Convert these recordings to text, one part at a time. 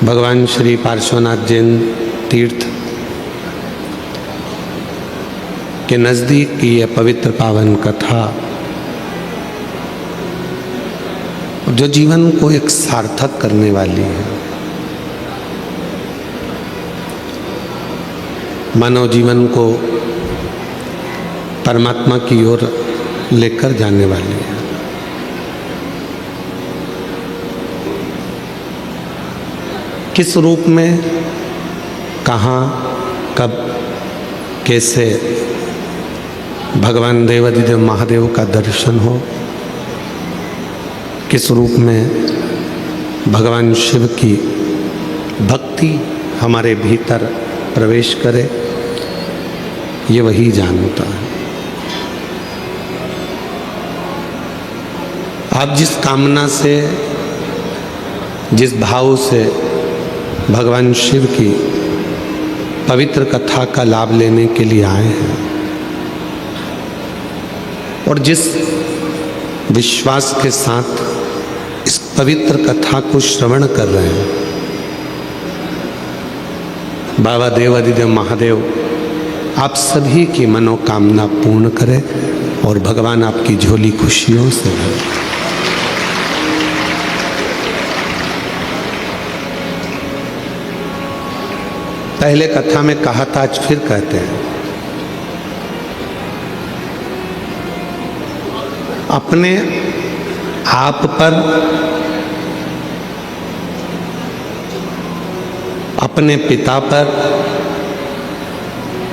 भगवान श्री पार्श्वनाथ जैन तीर्थ के नज़दीक की यह पवित्र पावन कथा जो जीवन को एक सार्थक करने वाली है, मानव जीवन को परमात्मा की ओर लेकर जाने वाली है। किस रूप में, कहाँ, कब, कैसे भगवान देवाधिदेव महादेव का दर्शन हो, किस रूप में भगवान शिव की भक्ति हमारे भीतर प्रवेश करे, ये वही जानता है। आप जिस कामना से, जिस भाव से भगवान शिव की पवित्र कथा का लाभ लेने के लिए आए हैं और जिस विश्वास के साथ इस पवित्र कथा को श्रवण कर रहे हैं, बाबा देवाधिदेव महादेव आप सभी की मनोकामना पूर्ण करें और भगवान आपकी झोली खुशियों से भरे। पहले कथा में कहा था, आज फिर कहते हैं, अपने आप पर, अपने पिता पर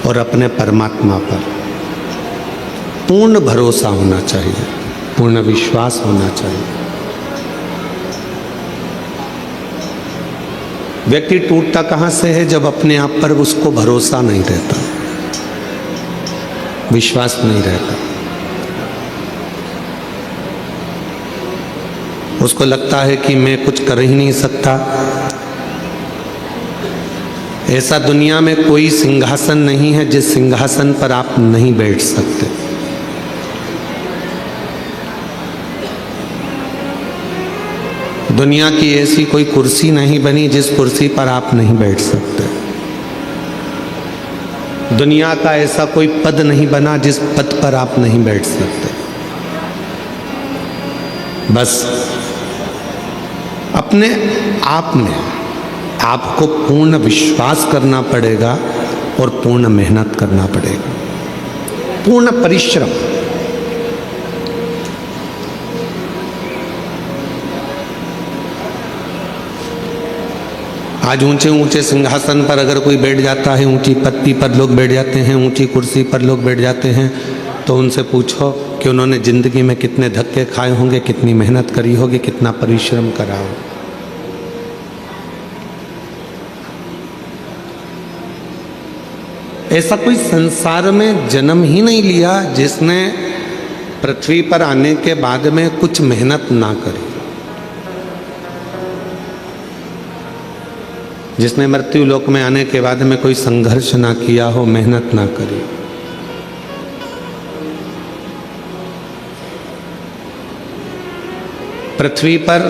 और अपने परमात्मा पर पूर्ण भरोसा होना चाहिए, पूर्ण विश्वास होना चाहिए। व्यक्ति टूटता कहाँ से है? जब अपने आप पर उसको भरोसा नहीं रहता, विश्वास नहीं रहता। उसको लगता है कि मैं कुछ कर ही नहीं सकता। ऐसा दुनिया में कोई सिंहासन नहीं है जिस सिंहासन पर आप नहीं बैठ सकते। दुनिया की ऐसी कोई कुर्सी नहीं बनी जिस कुर्सी पर आप नहीं बैठ सकते। दुनिया का ऐसा कोई पद नहीं बना जिस पद पर आप नहीं बैठ सकते। बस अपने आप में आपको पूर्ण विश्वास करना पड़ेगा और पूर्ण मेहनत करना पड़ेगा, पूर्ण परिश्रम। आज ऊंचे ऊंचे सिंहासन पर अगर कोई बैठ जाता है, ऊंची पत्ती पर लोग बैठ जाते हैं, ऊंची कुर्सी पर लोग बैठ जाते हैं, तो उनसे पूछो कि उन्होंने जिंदगी में कितने धक्के खाए होंगे, कितनी मेहनत करी होगी, कितना परिश्रम करा हो। ऐसा कोई संसार में जन्म ही नहीं लिया जिसने पृथ्वी पर आने के बाद में कुछ मेहनत ना करी, जिसने मृत्यु लोक में आने के बाद में कोई संघर्ष ना किया हो, मेहनत ना करी। पृथ्वी पर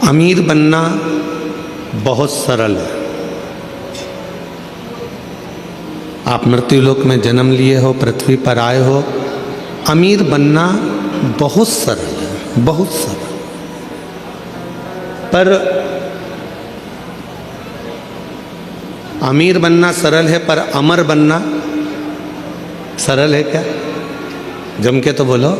अमीर बनना बहुत सरल है। आप मृत्यु लोक में जन्म लिए हो, पृथ्वी पर आए हो, अमीर बनना बहुत सरल है, बहुत सरल। पर अमीर बनना सरल है, पर अमर बनना सरल है क्या? जम के तो बोलो।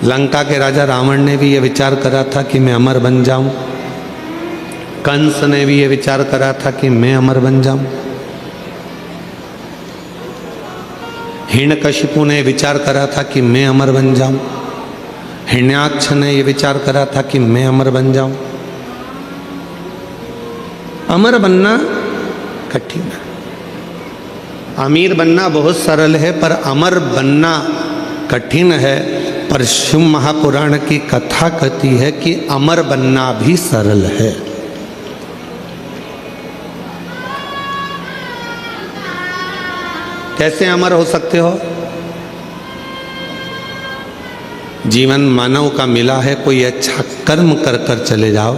लंका के राजा रावण ने भी ये विचार करा था कि मैं अमर बन जाऊं। कंस ने भी ये विचार करा था कि मैं अमर बन जाऊं। हिरण्यकशिपु ने विचार करा था कि मैं अमर बन जाऊं। हिरण्याक्ष ने यह विचार करा था कि मैं अमर बन जाऊं। अमर बनना कठिन है। अमीर बनना बहुत सरल है, पर अमर बनना कठिन है। पर शिव महापुराण की कथा कहती है कि अमर बनना भी सरल है। कैसे अमर हो सकते हो? जीवन मानव का मिला है, कोई अच्छा कर्म कर कर चले जाओ।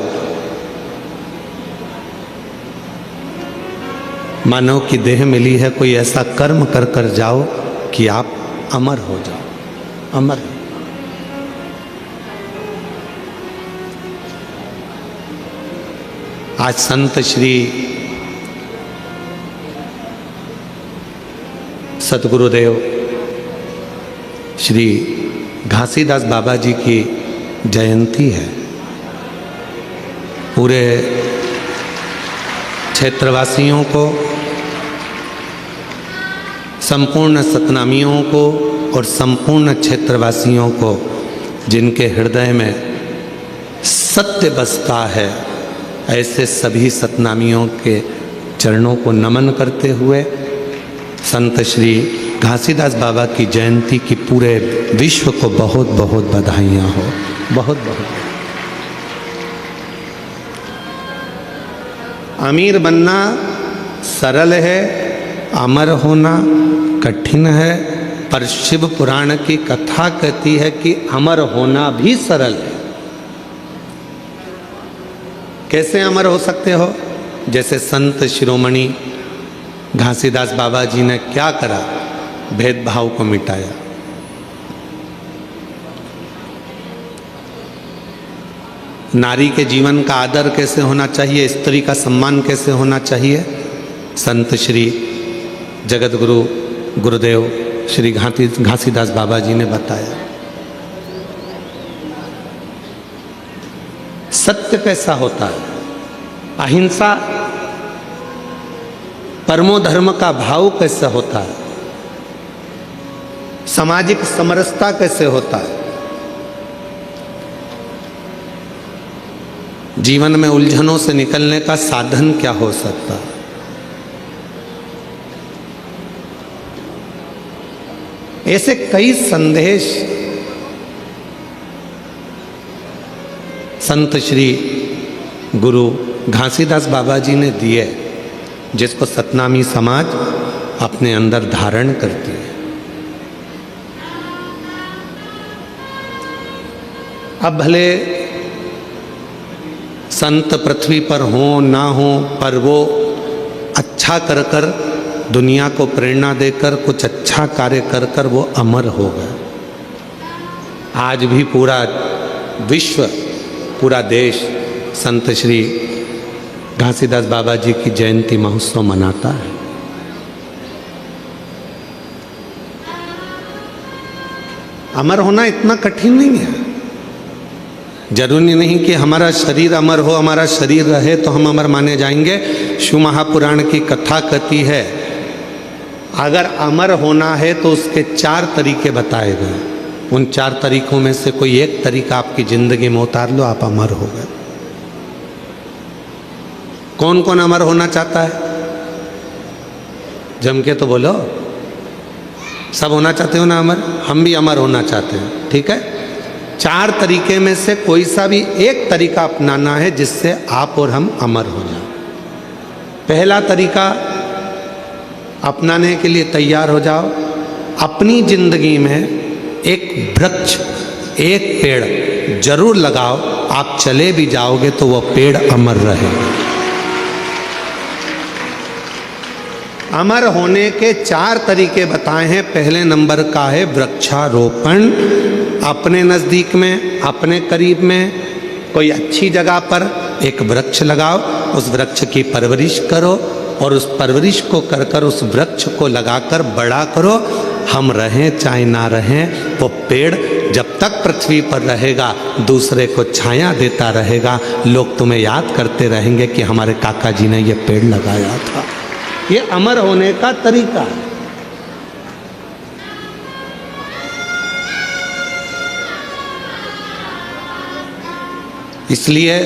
मानव की देह मिली है, कोई ऐसा कर्म कर कर जाओ कि आप अमर हो जाओ, अमर। आज संत श्री सतगुरुदेव श्री घासीदास बाबा जी की जयंती है। पूरे क्षेत्रवासियों को, संपूर्ण सतनामियों को और संपूर्ण क्षेत्रवासियों को जिनके हृदय में सत्य बसता है, ऐसे सभी सतनामियों के चरणों को नमन करते हुए संत श्री घासीदास बाबा की जयंती की पूरे विश्व को बहुत बहुत बधाइयाँ हो, बहुत बहुत। अमीर बनना सरल है, अमर होना कठिन है, पर शिव पुराण की कथा कहती है कि अमर होना भी सरल है। कैसे अमर हो सकते हो? जैसे संत शिरोमणि घासीदास बाबा जी ने क्या करा? भेदभाव को मिटाया। नारी के जीवन का आदर कैसे होना चाहिए, स्त्री का सम्मान कैसे होना चाहिए, संत श्री जगत गुरु गुरुदेव श्री घासीदास बाबा जी ने बताया। सत्य कैसा होता है, अहिंसा परमो धर्म का भाव कैसे होता है, सामाजिक समरसता कैसे होता है, जीवन में उलझनों से निकलने का साधन क्या हो सकता है। ऐसे कई संदेश संत श्री गुरु घासीदास बाबा जी ने दिए, जिसको सतनामी समाज अपने अंदर धारण करती है। अब भले संत पृथ्वी पर हो ना हो, पर वो अच्छा कर कर दुनिया को प्रेरणा देकर कुछ अच्छा कार्य कर कर वो अमर हो गए। आज भी पूरा विश्व, पूरा देश संत श्री घासीदास बाबा जी की जयंती महोत्सव मनाता है। अमर होना इतना कठिन नहीं है। जरूरी नहीं कि हमारा शरीर अमर हो, हमारा शरीर रहे तो हम अमर माने जाएंगे। शिव महापुराण की कथा कहती है, अगर अमर होना है तो उसके 4 तरीके बताए गए। उन 4 तरीकों में से कोई एक तरीका आपकी जिंदगी में उतार लो, आप अमर हो गए। कौन कौन अमर होना चाहता है? जम के तो बोलो। सब होना चाहते हो ना अमर? हम भी अमर होना चाहते हैं, ठीक है। 4 तरीके में से कोई सा भी एक तरीका अपनाना है जिससे आप और हम अमर हो जाएं। पहला तरीका अपनाने के लिए तैयार हो जाओ। अपनी जिंदगी में एक वृक्ष, एक पेड़ जरूर लगाओ। आप चले भी जाओगे तो वह पेड़ अमर रहेगा। अमर होने के 4 तरीके बताए हैं। पहले नंबर का है वृक्षारोपण। अपने नज़दीक में, अपने करीब में कोई अच्छी जगह पर एक वृक्ष लगाओ, उस वृक्ष की परवरिश करो और उस परवरिश को कर कर उस वृक्ष को लगाकर बड़ा करो। हम रहें चाहे ना रहें, वो पेड़ जब तक पृथ्वी पर रहेगा दूसरे को छाया देता रहेगा। लोग तुम्हें याद करते रहेंगे कि हमारे काका जी ने ये पेड़ लगाया था। ये अमर होने का तरीका है। इसलिए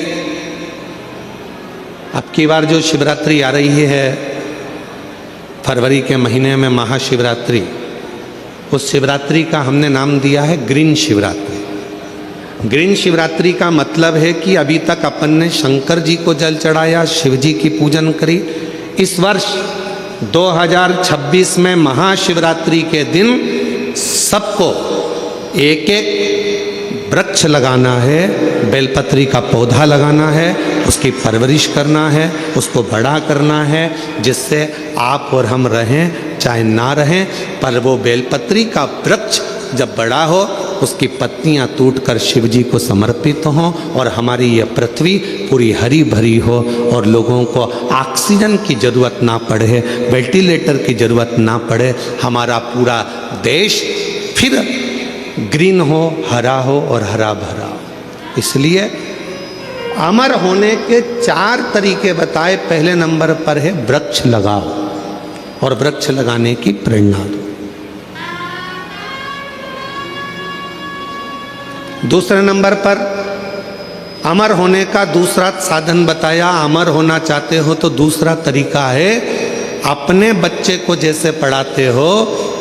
अब की बार जो शिवरात्रि आ रही है, फरवरी के महीने में महाशिवरात्रि, उस शिवरात्रि का हमने नाम दिया है ग्रीन शिवरात्रि। ग्रीन शिवरात्रि का मतलब है कि अभी तक अपन ने शंकर जी को जल चढ़ाया, शिव जी की पूजन करी। इस वर्ष 2026 में महाशिवरात्रि के दिन सबको एक एक वृक्ष लगाना है, बेलपत्री का पौधा लगाना है, उसकी परवरिश करना है, उसको बड़ा करना है, जिससे आप और हम रहें चाहे ना रहें, पर वो बेलपत्री का वृक्ष जब बड़ा हो, उसकी पत्तियां टूटकर शिव जी को समर्पित हों और हमारी यह पृथ्वी पूरी हरी भरी हो और लोगों को ऑक्सीजन की ज़रूरत ना पड़े, वेंटिलेटर की ज़रूरत ना पड़े, हमारा पूरा देश फिर ग्रीन हो, हरा हो और हरा भरा हो। इसलिए अमर होने के 4 तरीके बताए। पहले नंबर पर है वृक्ष लगाओ और वृक्ष लगाने की प्रेरणा दो। दूसरे नंबर पर अमर होने का दूसरा साधन बताया। अमर होना चाहते हो तो दूसरा तरीका है, अपने बच्चे को जैसे पढ़ाते हो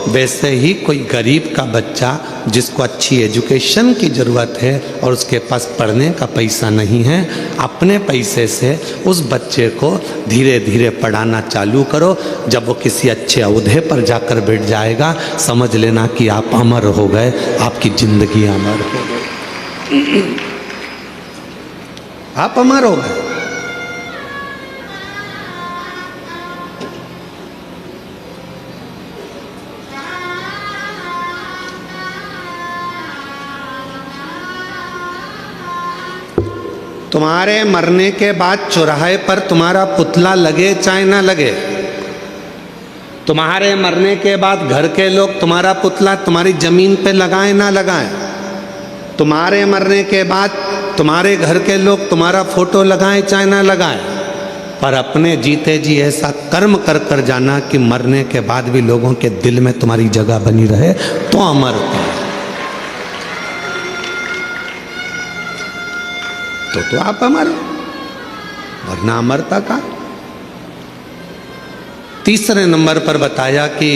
वैसे ही कोई गरीब का बच्चा जिसको अच्छी एजुकेशन की ज़रूरत है और उसके पास पढ़ने का पैसा नहीं है, अपने पैसे से उस बच्चे को धीरे धीरे पढ़ाना चालू करो। जब वो किसी अच्छे ओहदे पर जाकर बैठ जाएगा, समझ लेना कि आप अमर हो गए, आपकी ज़िंदगी अमर हो गई, आप अमर हो गए। तुम्हारे मरने के बाद चौराहे पर तुम्हारा पुतला लगे चाहे ना लगे, तुम्हारे मरने के बाद घर के लोग तुम्हारा पुतला तुम्हारी जमीन पे लगाएं ना लगाएं, तुम्हारे मरने के बाद तुम्हारे घर के लोग तुम्हारा फोटो लगाएं चाहे ना लगाएं, पर अपने जीते जी ऐसा कर्म कर कर जाना कि मरने के बाद भी लोगों के दिल में तुम्हारी जगह बनी रहे, तो अमर हो। तो आप अमर, वरना अमरता का। तीसरे नंबर पर बताया कि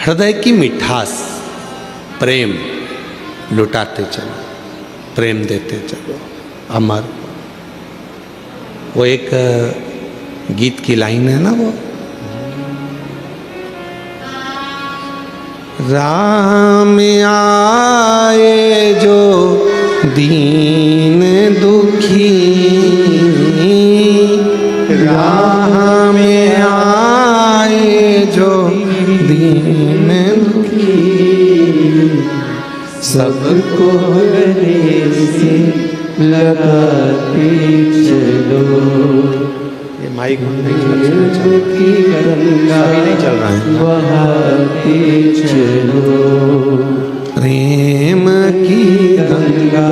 हृदय की मिठास, प्रेम लुटाते चलो, प्रेम देते चलो, अमर। वो एक गीत की लाइन है ना, वो राम आए जो दीन दुखी, राम आए जो दीन दुखी, सबको गले से लगाते चलो। ये माइक की गंगा नहीं चल रहा है, बहाते चलो। प्रेम की गंगा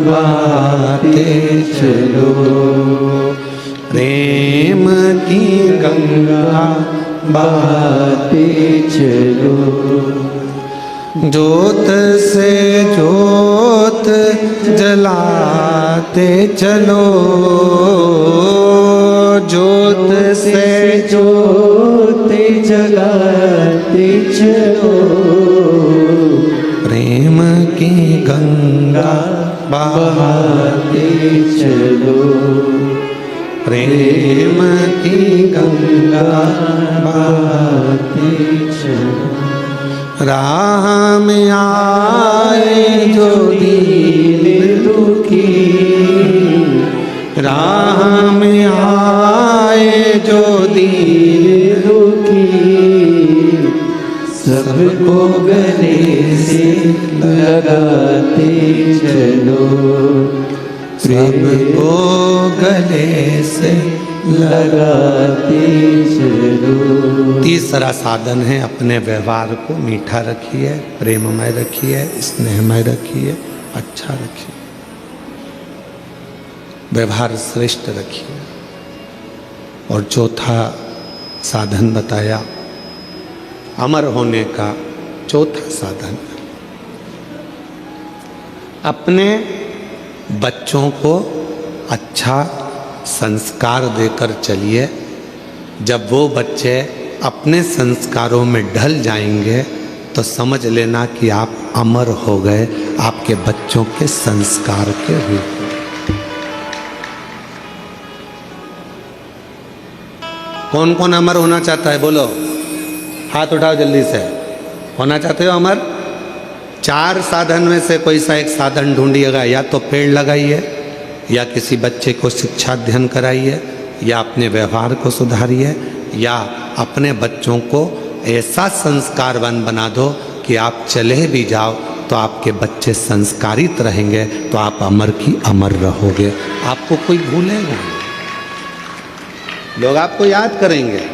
बहाते चलो, प्रेम की गंगा बहाते चलो। जोत से जोत जलाते चलो, जोत से जोत जलाते चलो। प्रेम की गंगा बहाते चलो, प्रेम की गंगा बहाते चलो। राह में आए जो दीन दुखी, राह में आए जो दीन दुखी, सबको गले से लगाते चलो। सबको गले से लगाते चलो। तीसरा साधन है, अपने व्यवहार को मीठा रखिए, प्रेममय रखिए, स्नेहमय रखिए, अच्छा रखिए, व्यवहार श्रेष्ठ रखिए। और चौथा साधन बताया, अमर होने का चौथा साधन, अपने बच्चों को अच्छा संस्कार देकर चलिए। जब वो बच्चे अपने संस्कारों में ढल जाएंगे तो समझ लेना कि आप अमर हो गए, आपके बच्चों के संस्कार के रूप में। कौन कौन अमर होना चाहता है, बोलो, हाथ उठाओ जल्दी से। होना चाहते हो अमर? 4 साधन में से कोई सा एक साधन ढूंढिएगा, या तो पेड़ लगाइए, या किसी बच्चे को शिक्षा अध्ययन कराइए, या अपने व्यवहार को सुधारिए, या अपने बच्चों को ऐसा संस्कारवान बना दो कि आप चले भी जाओ तो आपके बच्चे संस्कारित रहेंगे, तो आप अमर की अमर रहोगे। आपको कोई भूलेगा नहीं, लोग आपको याद करेंगे।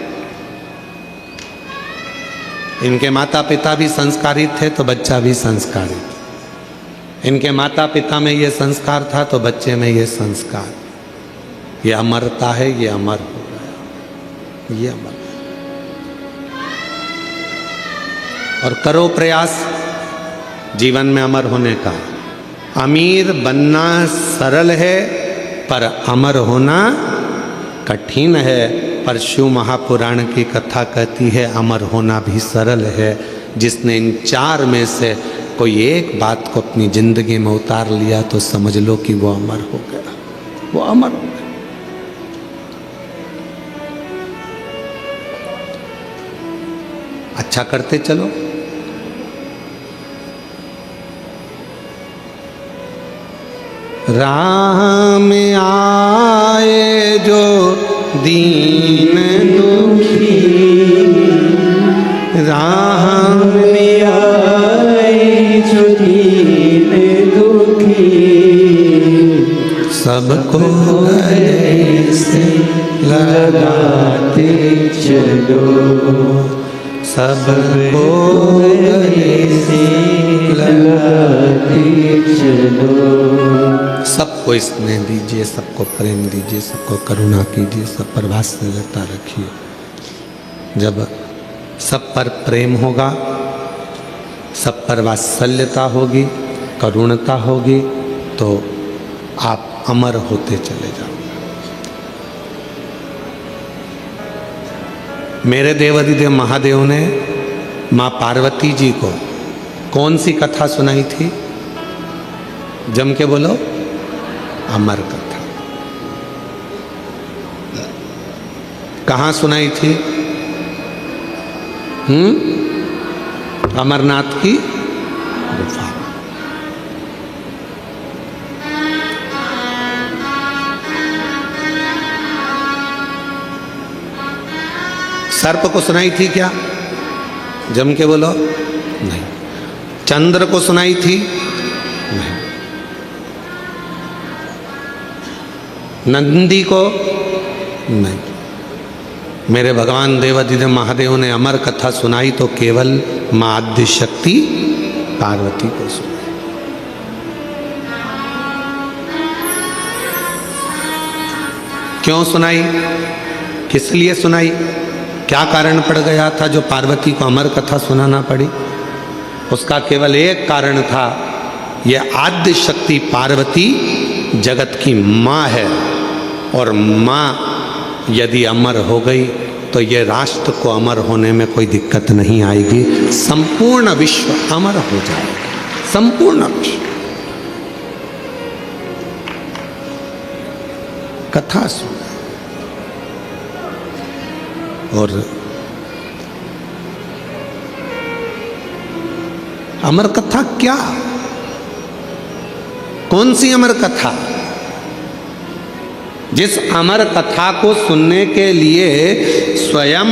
इनके माता पिता भी संस्कारित थे तो बच्चा भी संस्कारित, इनके माता पिता में ये संस्कार था तो बच्चे में ये संस्कार, ये अमरता है, ये अमर हो गया, ये अमर। और करो प्रयास जीवन में अमर होने का। अमीर बनना सरल है पर अमर होना कठिन है। पर शिव महापुराण की कथा कहती है अमर होना भी सरल है। जिसने इन 4 में से कोई एक बात को अपनी जिंदगी में उतार लिया तो समझ लो कि वो अमर हो गया, वो अमर हो गया। अच्छा करते चलो। राह में आए जो दीन दुखी, राह में आए जो दीन दुखी, सबको गले से लगाते चलो, सबको गले से लगाते चलो। सबको स्नेह दीजिए, सबको प्रेम दीजिए, सबको करुणा कीजिए, सब पर वात्सल्यता रखिए। जब सब पर प्रेम होगा, सब पर वात्सल्यता होगी, करुणता होगी, तो आप अमर होते चले जाओगे। मेरे देवाधिदेव महादेव ने माँ पार्वती जी को कौन सी कथा सुनाई थी? जम के बोलो, अमर कथा। कहाँ सुनाई थी? अमरनाथ की गुफा। सर्प को सुनाई थी क्या? जम के बोलो, नहीं। चंद्र को सुनाई थी? नहीं। नंदी को? नहीं। मेरे भगवान देवाधिदेव महादेव ने अमर कथा सुनाई तो केवल मां आद्य शक्ति पार्वती को सुनाई। क्यों सुनाई? किस लिए सुनाई? क्या कारण पड़ गया था जो पार्वती को अमर कथा सुनाना पड़ी? उसका केवल एक कारण था, यह आद्य शक्ति पार्वती जगत की माँ है, और माँ यदि अमर हो गई तो ये राष्ट्र को अमर होने में कोई दिक्कत नहीं आएगी। संपूर्ण विश्व अमर हो जाएगा, संपूर्ण विश्व। कथा सुन। और अमर कथा क्या? कौन सी अमर कथा? जिस अमर कथा को सुनने के लिए स्वयं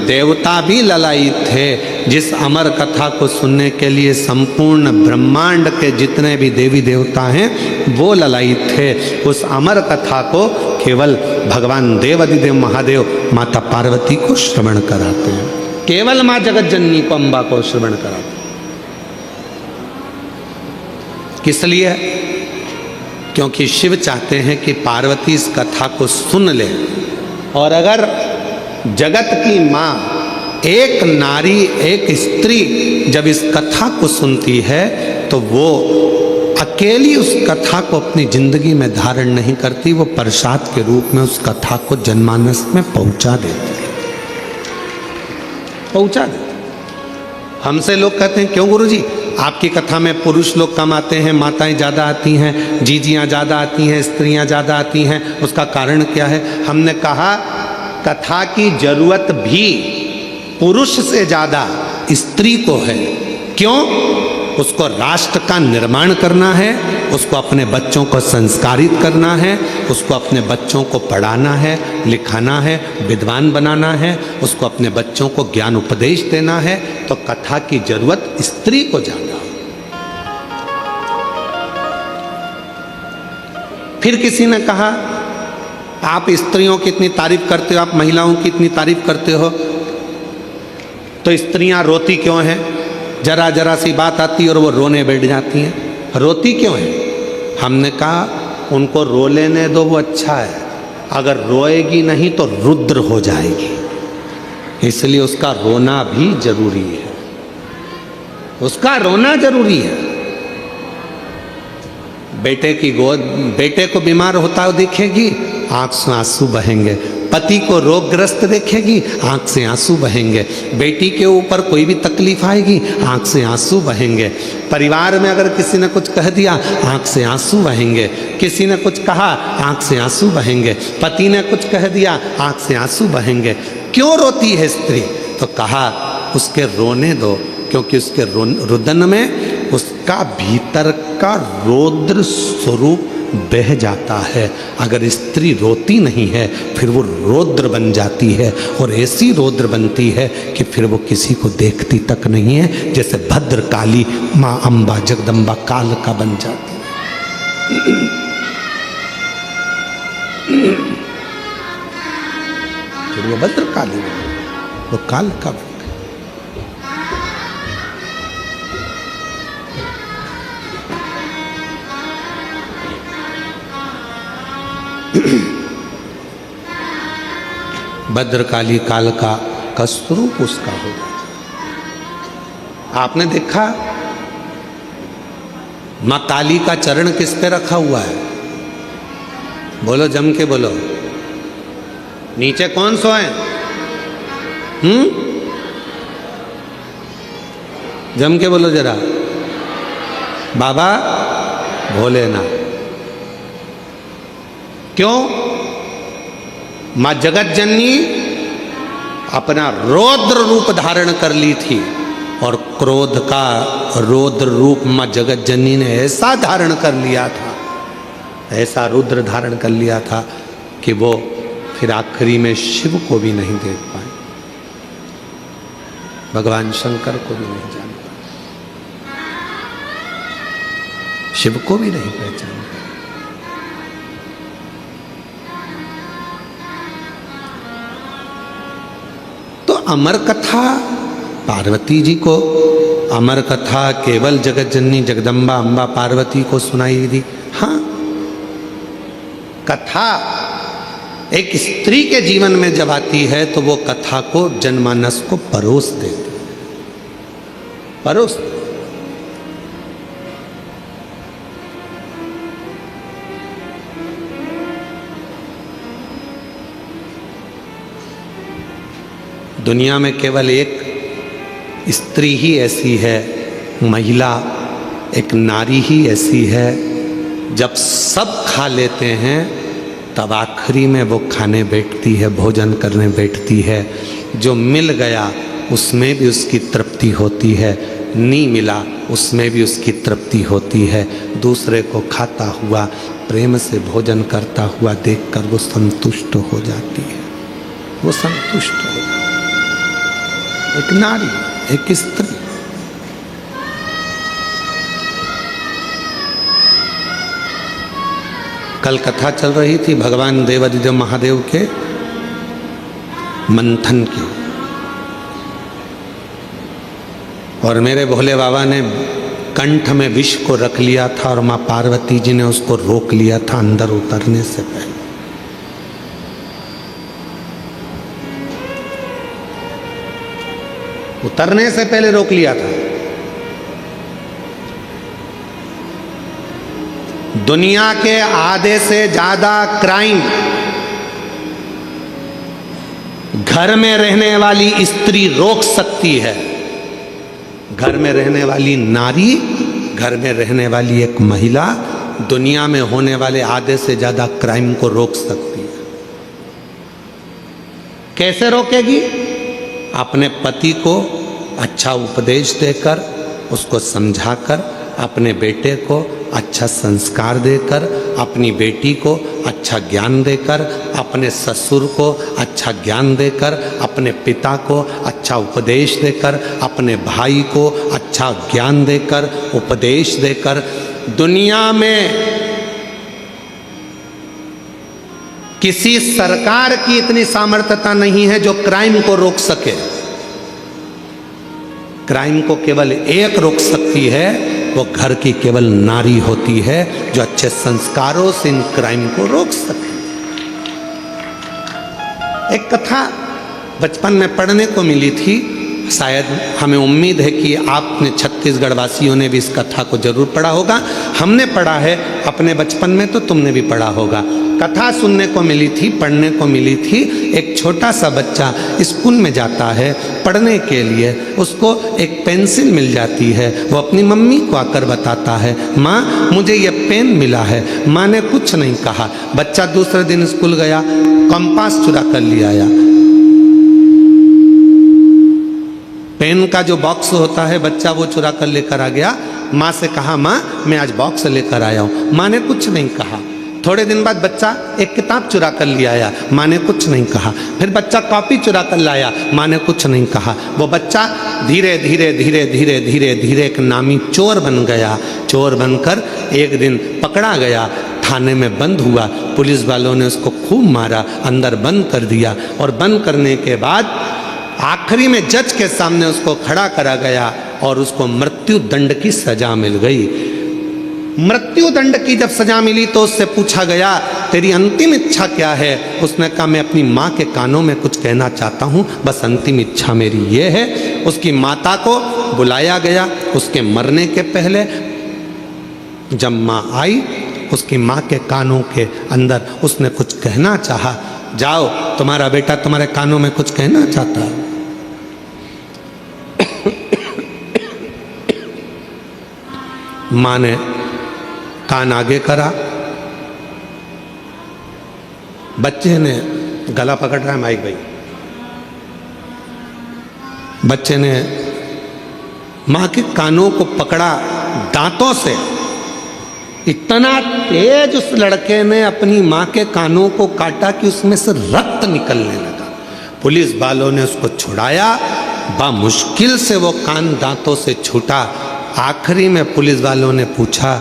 देवता भी ललायित थे, जिस अमर कथा को सुनने के लिए संपूर्ण ब्रह्मांड के जितने भी देवी देवता हैं वो ललायित थे, उस अमर कथा को केवल भगवान देवाधिदेव महादेव माता पार्वती को श्रवण कराते हैं। केवल माँ जगत जननी को, अम्बा को श्रवण कराते हैं। किस लिए? क्योंकि शिव चाहते हैं कि पार्वती इस कथा को सुन ले, और अगर जगत की माँ एक नारी, एक स्त्री जब इस कथा को सुनती है तो वो अकेली उस कथा को अपनी जिंदगी में धारण नहीं करती, वो प्रसाद के रूप में उस कथा को जनमानस में पहुंचा देती है, पहुंचा देती। हमसे लोग कहते हैं क्यों गुरुजी आपकी कथा में पुरुष लोग कम आते हैं, माताएं ज़्यादा आती हैं, जीजियाँ ज़्यादा आती हैं, स्त्रियाँ ज़्यादा आती हैं, उसका कारण क्या है? हमने कहा कथा की जरूरत भी पुरुष से ज़्यादा स्त्री को है। क्यों? उसको राष्ट्र का निर्माण करना है, उसको अपने बच्चों को संस्कारित करना है, उसको अपने बच्चों को पढ़ाना है, लिखाना है, विद्वान बनाना है, उसको अपने बच्चों को ज्ञान उपदेश देना है, तो कथा की जरूरत स्त्री को ज्यादा। फिर किसी ने कहा आप स्त्रियों की इतनी तारीफ करते हो, आप महिलाओं की इतनी तारीफ करते हो, तो स्त्रियां रोती क्यों हैं? जरा जरा सी बात आती है और वो रोने बैठ जाती हैं, रोती क्यों है? हमने कहा उनको रो लेने दो, वो अच्छा है, अगर रोएगी नहीं तो रुद्र हो जाएगी, इसलिए उसका रोना भी जरूरी है, उसका रोना जरूरी है। बेटे को बीमार होता हुआ देखेगी, आंख से आंसू बहेंगे, पति को रोगग्रस्त देखेगी, आंख से आंसू बहेंगे, बेटी के ऊपर कोई भी तकलीफ आएगी, आंख से आंसू बहेंगे, परिवार में अगर किसी ने कुछ कह दिया, आंख से आंसू बहेंगे, किसी ने कुछ कहा, आंख से आंसू बहेंगे, पति ने कुछ कह दिया, आंख से आंसू बहेंगे। क्यों रोती है स्त्री? तो कहा उसके रोने दो, क्योंकि उसके रुदन में उसका भीतर का रौद्र स्वरूप बह जाता है। अगर स्त्री रोती नहीं है फिर वो रौद्र बन जाती है, और ऐसी रौद्र बनती है कि फिर वो किसी को देखती तक नहीं है, जैसे भद्रकाली माँ अम्बा जगदम्बा काल का बन जाती है। फिर वो भद्रकाली, वो काल का बन। भद्रकाली काल का स्वरूप उसका हो जाता। आपने देखा मां काली का चरण किस पे रखा हुआ है? बोलो, जम के बोलो, नीचे कौन सोए? जम के बोलो जरा, बाबा भोलेनाथ। क्यों? मां जगत जननी अपना रौद्र रूप धारण कर ली थी, और क्रोध का रौद्र रूप मां जगत जननी ने ऐसा धारण कर लिया था, ऐसा रुद्र धारण कर लिया था कि वो फिर आखिरी में शिव को भी नहीं देख पाए, भगवान शंकर को भी नहीं जान पाए, शिव को भी नहीं पहचान पाए। तो अमर कथा पार्वती जी को, अमर कथा केवल जगत जननी जगदम्बा अम्बा पार्वती को सुनाई दी। हाँ, कथा एक स्त्री के जीवन में जब आती है तो वो कथा को जनमानस को परोस देती है, परोस। दुनिया में केवल एक स्त्री ही ऐसी है, महिला एक नारी ही ऐसी है, जब सब खा लेते हैं तब आखिरी में वो खाने बैठती है, भोजन करने बैठती है। जो मिल गया उसमें भी उसकी तृप्ति होती है, नहीं मिला उसमें भी उसकी तृप्ति होती है। दूसरे को खाता हुआ, प्रेम से भोजन करता हुआ देखकर वो संतुष्ट हो जाती है, वो संतुष्ट हो जाती है। एक नारी, एक स्त्री। कल कथा चल रही थी भगवान देवादिदेव महादेव के मंथन की, और मेरे भोले बाबा ने कंठ में विष को रख लिया था और मां पार्वती जी ने उसको रोक लिया था अंदर उतरने से पहले। उतरने से पहले रोक लिया था। दुनिया के आधे से ज्यादा क्राइम घर में रहने वाली स्त्री रोक सकती है। घर में रहने वाली नारी, घर में रहने वाली एक महिला दुनिया में होने वाले आधे से ज्यादा क्राइम को रोक सकती है। कैसे रोकेगी? अपने पति को अच्छा उपदेश देकर, उसको समझाकर अपने बेटे को अच्छा संस्कार देकर, अपनी बेटी को अच्छा ज्ञान देकर, अपने ससुर को अच्छा ज्ञान देकर, अपने पिता को अच्छा उपदेश देकर, अपने भाई को अच्छा ज्ञान देकर, उपदेश देकर, दुनिया में किसी सरकार की इतनी सामर्थ्यता नहीं है जो क्राइम को रोक सके। क्राइम को केवल एक रोक सकती है, वो घर की केवल नारी होती है जो अच्छे संस्कारों से इन क्राइम को रोक सके। एक कथा बचपन में पढ़ने को मिली थी, शायद हमें उम्मीद है कि आपने छत्तीसगढ़ वासियों ने भी इस कथा को जरूर पढ़ा होगा। हमने पढ़ा है अपने बचपन में, तो तुमने भी पढ़ा होगा। कथा सुनने को मिली थी, पढ़ने को मिली थी। एक छोटा सा बच्चा स्कूल में जाता है पढ़ने के लिए, उसको एक पेंसिल मिल जाती है। वो अपनी मम्मी को आकर बताता है, माँ मुझे ये पेन मिला है। माँ ने कुछ नहीं कहा। बच्चा दूसरे दिन स्कूल गया, कंपास चुरा कर ले आया। पेन का जो बॉक्स होता है बच्चा वो चुरा कर लेकर आ गया। माँ से कहा, माँ मैं आज बॉक्स लेकर आया हूँ। माँ ने कुछ नहीं कहा। थोड़े दिन बाद बच्चा एक किताब चुरा कर ले आया। माँ ने कुछ नहीं कहा। फिर बच्चा कॉपी चुरा कर लाया। माँ ने कुछ नहीं कहा। वो बच्चा धीरे धीरे धीरे धीरे धीरे धीरे एक नामी चोर बन गया। चोर बनकर एक दिन पकड़ा गया, थाने में बंद हुआ। पुलिस वालों ने उसको खूब मारा, अंदर बंद कर दिया। और बंद करने के बाद आखिरी में जज के सामने उसको खड़ा करा गया और उसको मृत्यु दंड की सजा मिल गई। मृत्यु दंड की जब सजा मिली तो उससे पूछा गया, तेरी अंतिम इच्छा क्या है? उसने कहा, मैं अपनी माँ के कानों में कुछ कहना चाहता हूँ, बस अंतिम इच्छा मेरी ये है। उसकी माता को बुलाया गया। उसके मरने के पहले जब माँ आई, उसकी माँ के कानों के अंदर उसने कुछ कहना चाहा। जाओ, तुम्हारा बेटा तुम्हारे कानों में कुछ कहना चाहता है। माँ ने कान आगे करा। बच्चे ने गला पकड़ रहा है माइक भाई। बच्चे ने माँ के कानों को पकड़ा दांतों से। इतना तेज उस लड़के ने अपनी माँ के कानों को काटा कि उसमें से रक्त निकलने लगा। पुलिस वालों ने उसको छुड़ाया। बामुश्किल से वो कान दांतों से छूटा। आखिरी में पुलिस वालों ने पूछा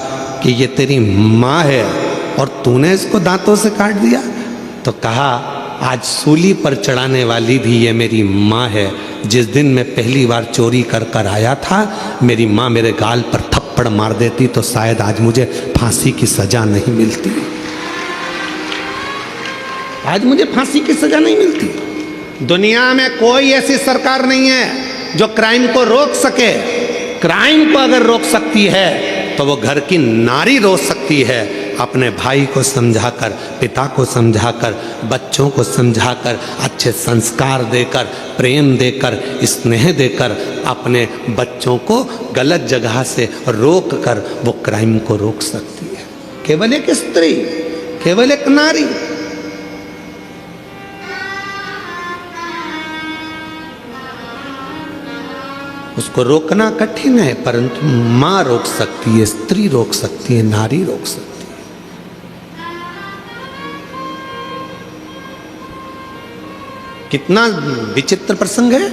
कि ये तेरी माँ है और तूने इसको दांतों से काट दिया? तो कहा, आज सूली पर चढ़ाने वाली भी ये मेरी माँ है। जिस दिन मैं पहली बार चोरी कर कर आया था, मेरी माँ मेरे गाल पर थप्पड़ मार देती तो शायद आज मुझे फांसी की सजा नहीं मिलती। आज मुझे फांसी की सजा नहीं मिलती। दुनिया में कोई ऐसी सरकार नहीं है जो क्राइम को रोक सके। क्राइम को अगर रोक सकती है तो वो घर की नारी रोक सकती है। अपने भाई को समझाकर, पिता को समझाकर, बच्चों को समझाकर, अच्छे संस्कार देकर, प्रेम देकर, स्नेह देकर अपने बच्चों को गलत जगह से रोक कर वो क्राइम को रोक सकती है। केवल एक स्त्री, केवल एक नारी। उसको रोकना कठिन है, परंतु माँ रोक सकती है, स्त्री रोक सकती है, नारी रोक सकती है। कितना विचित्र प्रसंग है।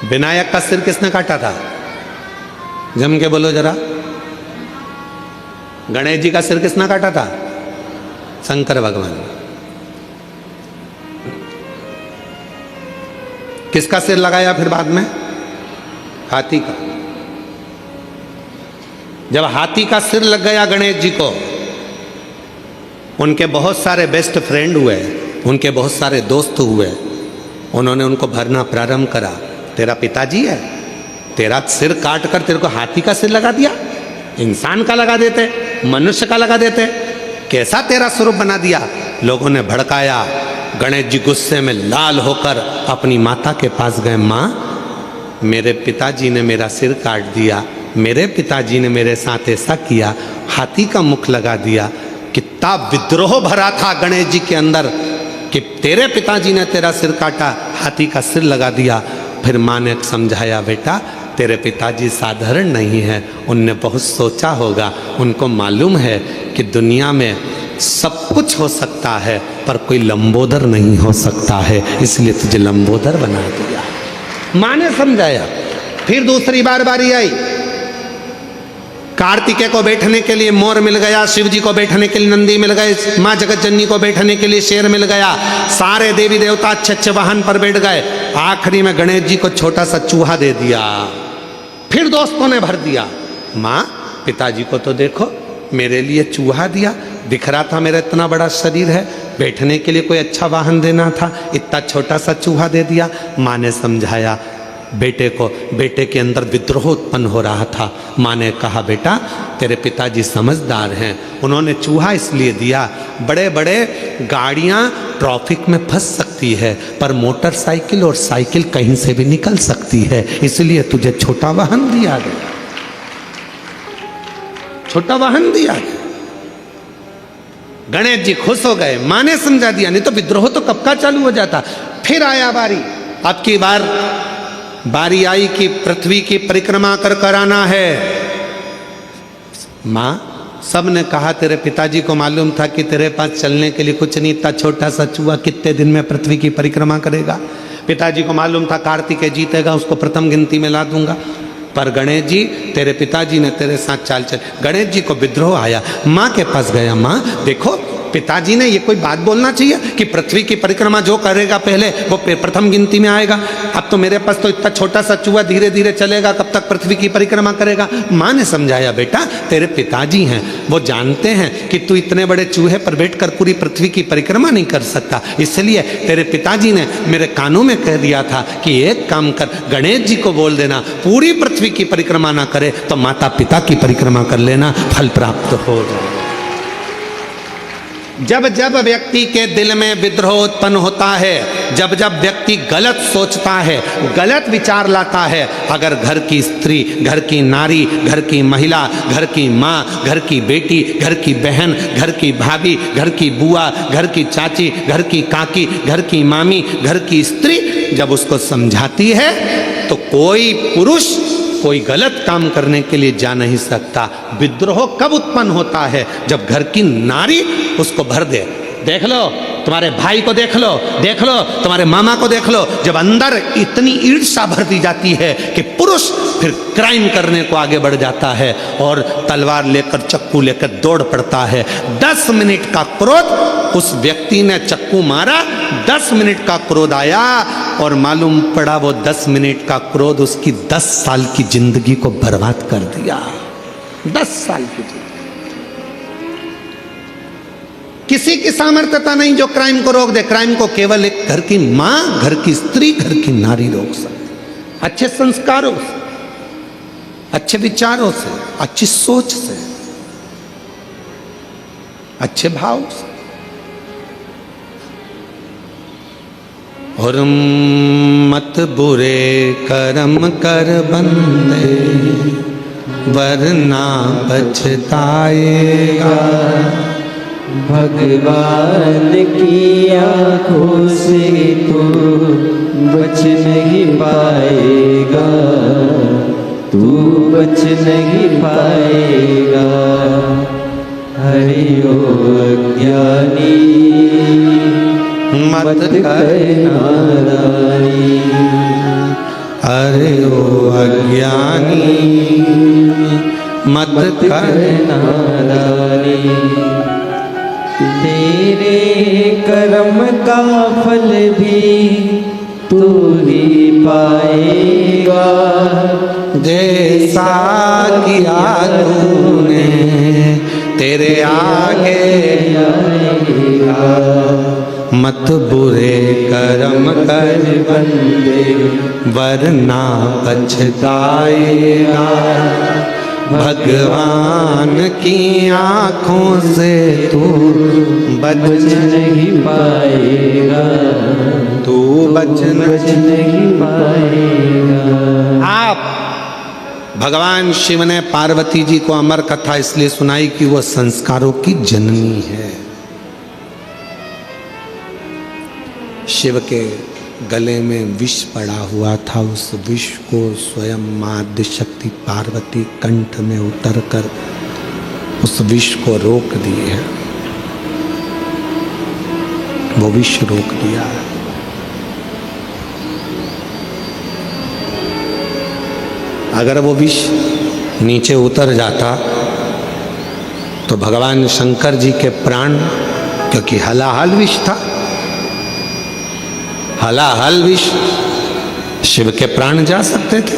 विनायक का सिर किसने काटा था? जम के बोलो जरा। गणेश जी का सिर किसने काटा था? शंकर भगवान। किसका सिर लगाया फिर बाद में? हाथी का। जब हाथी का सिर लग गया गणेश जी को, उनके बहुत सारे बेस्ट फ्रेंड हुए, उनके बहुत सारे दोस्त हुए। उन्होंने उनको भरना प्रारंभ करा। तेरा पिताजी है, तेरा सिर काट कर तेरे को हाथी का सिर लगा दिया। इंसान का लगा देते, मनुष्य का लगा देते, कैसा तेरा स्वरूप बना दिया। लोगों ने भड़काया। गणेश जी गुस्से में लाल होकर अपनी माता के पास गए। माँ, मेरे पिताजी ने मेरा सिर काट दिया, मेरे पिताजी ने मेरे साथ ऐसा किया, हाथी का मुख लगा दिया। कितना विद्रोह भरा था गणेश जी के अंदर कि तेरे पिताजी ने तेरा सिर काटा, हाथी का सिर लगा दिया। फिर माँ ने समझाया, बेटा तेरे पिताजी साधारण नहीं है, उनने बहुत सोचा होगा, उनको मालूम है कि दुनिया में सब कुछ हो सकता है पर कोई लंबोदर नहीं हो सकता है, इसलिए तुझे लंबोदर बना दिया। माँ ने समझाया। फिर दूसरी बार बारी आई, कार्तिकेय को बैठने के लिए मोर मिल गया, शिव जी को बैठने के लिए नंदी मिल गए, माँ जगत जननी को बैठने के लिए शेर मिल गया, सारे देवी देवता अच्छे अच्छे वाहन पर बैठ गए। आखिरी में गणेश जी को छोटा सा चूहा दे दिया। फिर दोस्तों ने भर दिया, माँ पिताजी को तो देखो, मेरे लिए चूहा दिया, दिख रहा था मेरा इतना बड़ा शरीर है, बैठने के लिए कोई अच्छा वाहन देना था, इतना छोटा सा चूहा दे दिया। माँ ने समझाया बेटे को, बेटे के अंदर विद्रोह उत्पन्न हो रहा था। माँ ने कहा, बेटा तेरे पिताजी समझदार हैं, उन्होंने चूहा इसलिए दिया, बड़े बड़े गाड़ियाँ ट्रैफिक में फंस सकती है पर मोटरसाइकिल और साइकिल कहीं से भी निकल सकती है, इसलिए तुझे छोटा वाहन दिया गया, छोटा वाहन दिया गया। गणेश जी खुश हो गए, माँ ने समझा दिया, नहीं तो विद्रोह तो कब का चालू हो जाता। फिर आया बारी, अब की बारी आई कि पृथ्वी की परिक्रमा कर कराना है। माँ सब ने कहा, तेरे पिताजी को मालूम था कि तेरे पास चलने के लिए कुछ नहीं, इतना छोटा सा चूहा कितने दिन में पृथ्वी की परिक्रमा करेगा। पिताजी को मालूम था कार्तिकेय जीतेगा, उसको प्रथम गिनती में ला दूंगा। पर गणेश जी, तेरे पिताजी ने तेरे साथ चाल चल। गणेश जी को विद्रोह आया, माँ के पास गया, माँ देखो पिताजी ने ये कोई बात बोलना चाहिए कि पृथ्वी की परिक्रमा जो करेगा पहले वो प्रथम गिनती में आएगा। अब तो मेरे पास तो इतना छोटा सा चूहा धीरे धीरे चलेगा, कब तक पृथ्वी की परिक्रमा करेगा। माँ ने समझाया, बेटा तेरे पिताजी हैं, वो जानते हैं कि तू इतने बड़े चूहे पर बैठकर पूरी पृथ्वी की परिक्रमा नहीं कर सकता, इसलिए तेरे पिताजी ने मेरे कानों में कह दिया था कि एक काम कर, गणेश जी को बोल देना पूरी पृथ्वी की परिक्रमा ना करे तो माता पिता की परिक्रमा कर लेना, फल प्राप्त हो जाए। जब जब व्यक्ति के दिल में विद्रोह उत्पन्न होता है, जब जब व्यक्ति गलत सोचता है, गलत विचार लाता है, अगर घर की स्त्री, घर की नारी, घर की महिला, घर की माँ, घर की बेटी, घर की बहन, घर की भाभी, घर की बुआ, घर की चाची, घर की काकी, घर की मामी, घर की स्त्री जब उसको समझाती है तो कोई पुरुष कोई गलत काम करने के लिए जा नहीं सकता। विद्रोह कब उत्पन्न होता है? जब घर की नारी उसको भर दे। देख लो तुम्हारे भाई को, देख लो तुम्हारे मामा को, देख लो, जब अंदर इतनी ईर्ष्या भर दी जाती है कि पुरुष फिर क्राइम करने को आगे बढ़ जाता है और तलवार लेकर, चक्कू लेकर दौड़ पड़ता है। 10 मिनट का क्रोध, उस व्यक्ति ने चक्कू मारा, 10 मिनट का क्रोध आया और मालूम पड़ा वो 10 मिनट का क्रोध उसकी 10 साल की जिंदगी को बर्बाद कर दिया। 10 साल की जिंदगी। किसी की सामर्थ्यता नहीं जो क्राइम को रोक दे। क्राइम को केवल एक घर की मां, घर की स्त्री, घर की नारी रोक सकती। अच्छे संस्कारों से, अच्छे विचारों से, अच्छी सोच से, अच्छे भाव से। और मत बुरे कर्म कर बंदे, वरना पछताएगा। भगवान की आंखों से तू बच नहीं पाएगा, तू बच नहीं पाएगा। हरि ओ अज्ञानी मत करना नारी, अरे ओ अज्ञानी मत करना नारी। तेरे कर्म का फल भी तू ही पाएगा, जैसा किया तूने तेरे आगे आएगा। मत बुरे कर्म कर बंदे, वरना पछताएगा। भगवान की आंखों से तू बच नहीं पाएगा, तू बच नहीं पाएगा। आप भगवान शिव ने पार्वती जी को अमर कथा इसलिए सुनाई कि वो संस्कारों की जननी है। शिव के गले में विष पड़ा हुआ था, उस विष को स्वयं माँ आद्यशक्ति पार्वती कंठ में उतरकर उस विष को रोक दिए है, वो विष रोक दिया है। अगर वो विष नीचे उतर जाता तो भगवान शंकर जी के प्राण, क्योंकि हलाहल विष था, हलाहल विष, शिव के प्राण जा सकते थे।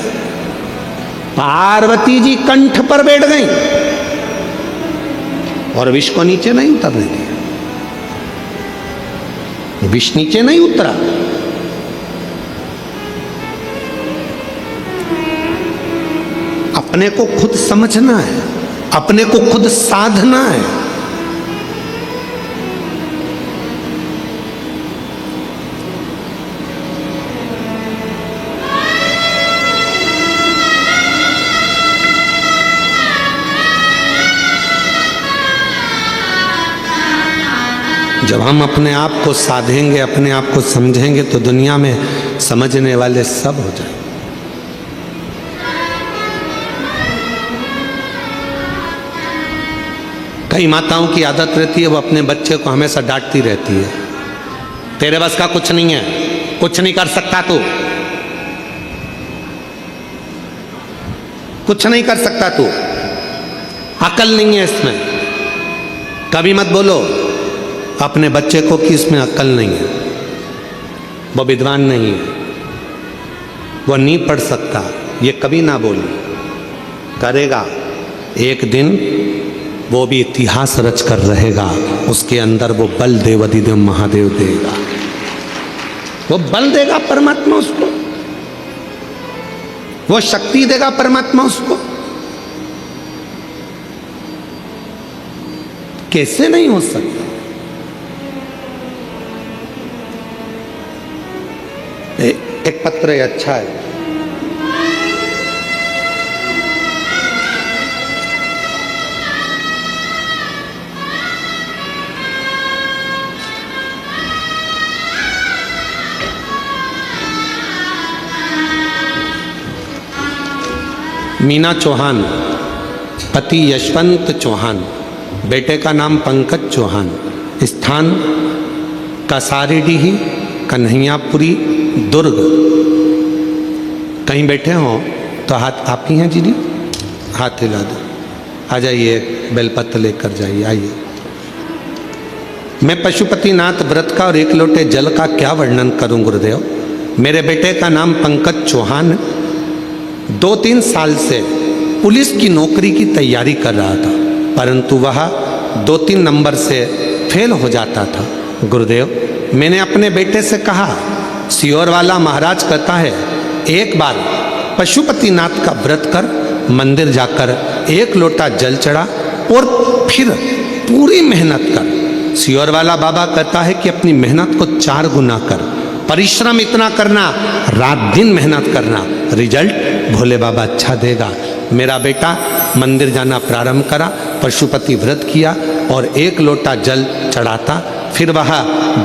पार्वती जी कंठ पर बैठ गई और विष को नीचे नहीं उतरने दिया। विष नीचे नहीं उतरा। अपने को खुद समझना है, अपने को खुद साधना है। जब हम अपने आप को साधेंगे, अपने आप को समझेंगे, तो दुनिया में समझने वाले सब हो जाएंगे। कई माताओं की आदत रहती है, वो अपने बच्चे को हमेशा डांटती रहती है, तेरे बस का कुछ नहीं है, कुछ नहीं कर सकता तू, कुछ नहीं कर सकता तू, अकल नहीं है इसमें। कभी मत बोलो अपने बच्चे को कि इसमें अक्ल नहीं है, वो विद्वान नहीं है, वो नहीं पढ़ सकता, ये कभी ना बोली। करेगा एक दिन, वो भी इतिहास रच कर रहेगा, उसके अंदर वो बल देवाधिदेव महादेव देगा, वो बल देगा परमात्मा उसको, वो शक्ति देगा परमात्मा उसको। कैसे नहीं हो सकता? एक पत्र है, अच्छा है। मीना चौहान, पति यशवंत चौहान, बेटे का नाम पंकज चौहान, स्थान कसारीडीह, कन्हैयापुरी, दुर्ग। कहीं बैठे हो तो हाथ आप ही हैं जी? हाथ हिला दो, आ जाइए, बेलपत्र लेकर जाइए, आइए। मैं पशुपतिनाथ व्रत का और एक लोटे जल का क्या वर्णन करूं गुरुदेव। मेरे बेटे का नाम पंकज चौहान, 2-3 साल से पुलिस की नौकरी की तैयारी कर रहा था, परंतु वह 2-3 नंबर से फेल हो जाता था। गुरुदेव, मैंने अपने बेटे से कहा, सियोर वाला महाराज कहता है एक बार पशुपतिनाथ का व्रत कर, मंदिर जाकर एक लोटा जल चढ़ा और फिर पूरी मेहनत कर। सियोर वाला बाबा कहता है कि अपनी मेहनत को 4 गुना कर, परिश्रम इतना करना, रात दिन मेहनत करना, रिजल्ट भोले बाबा अच्छा देगा। मेरा बेटा मंदिर जाना प्रारंभ करा, पशुपति व्रत किया और एक लोटा जल चढ़ाता। फिर वह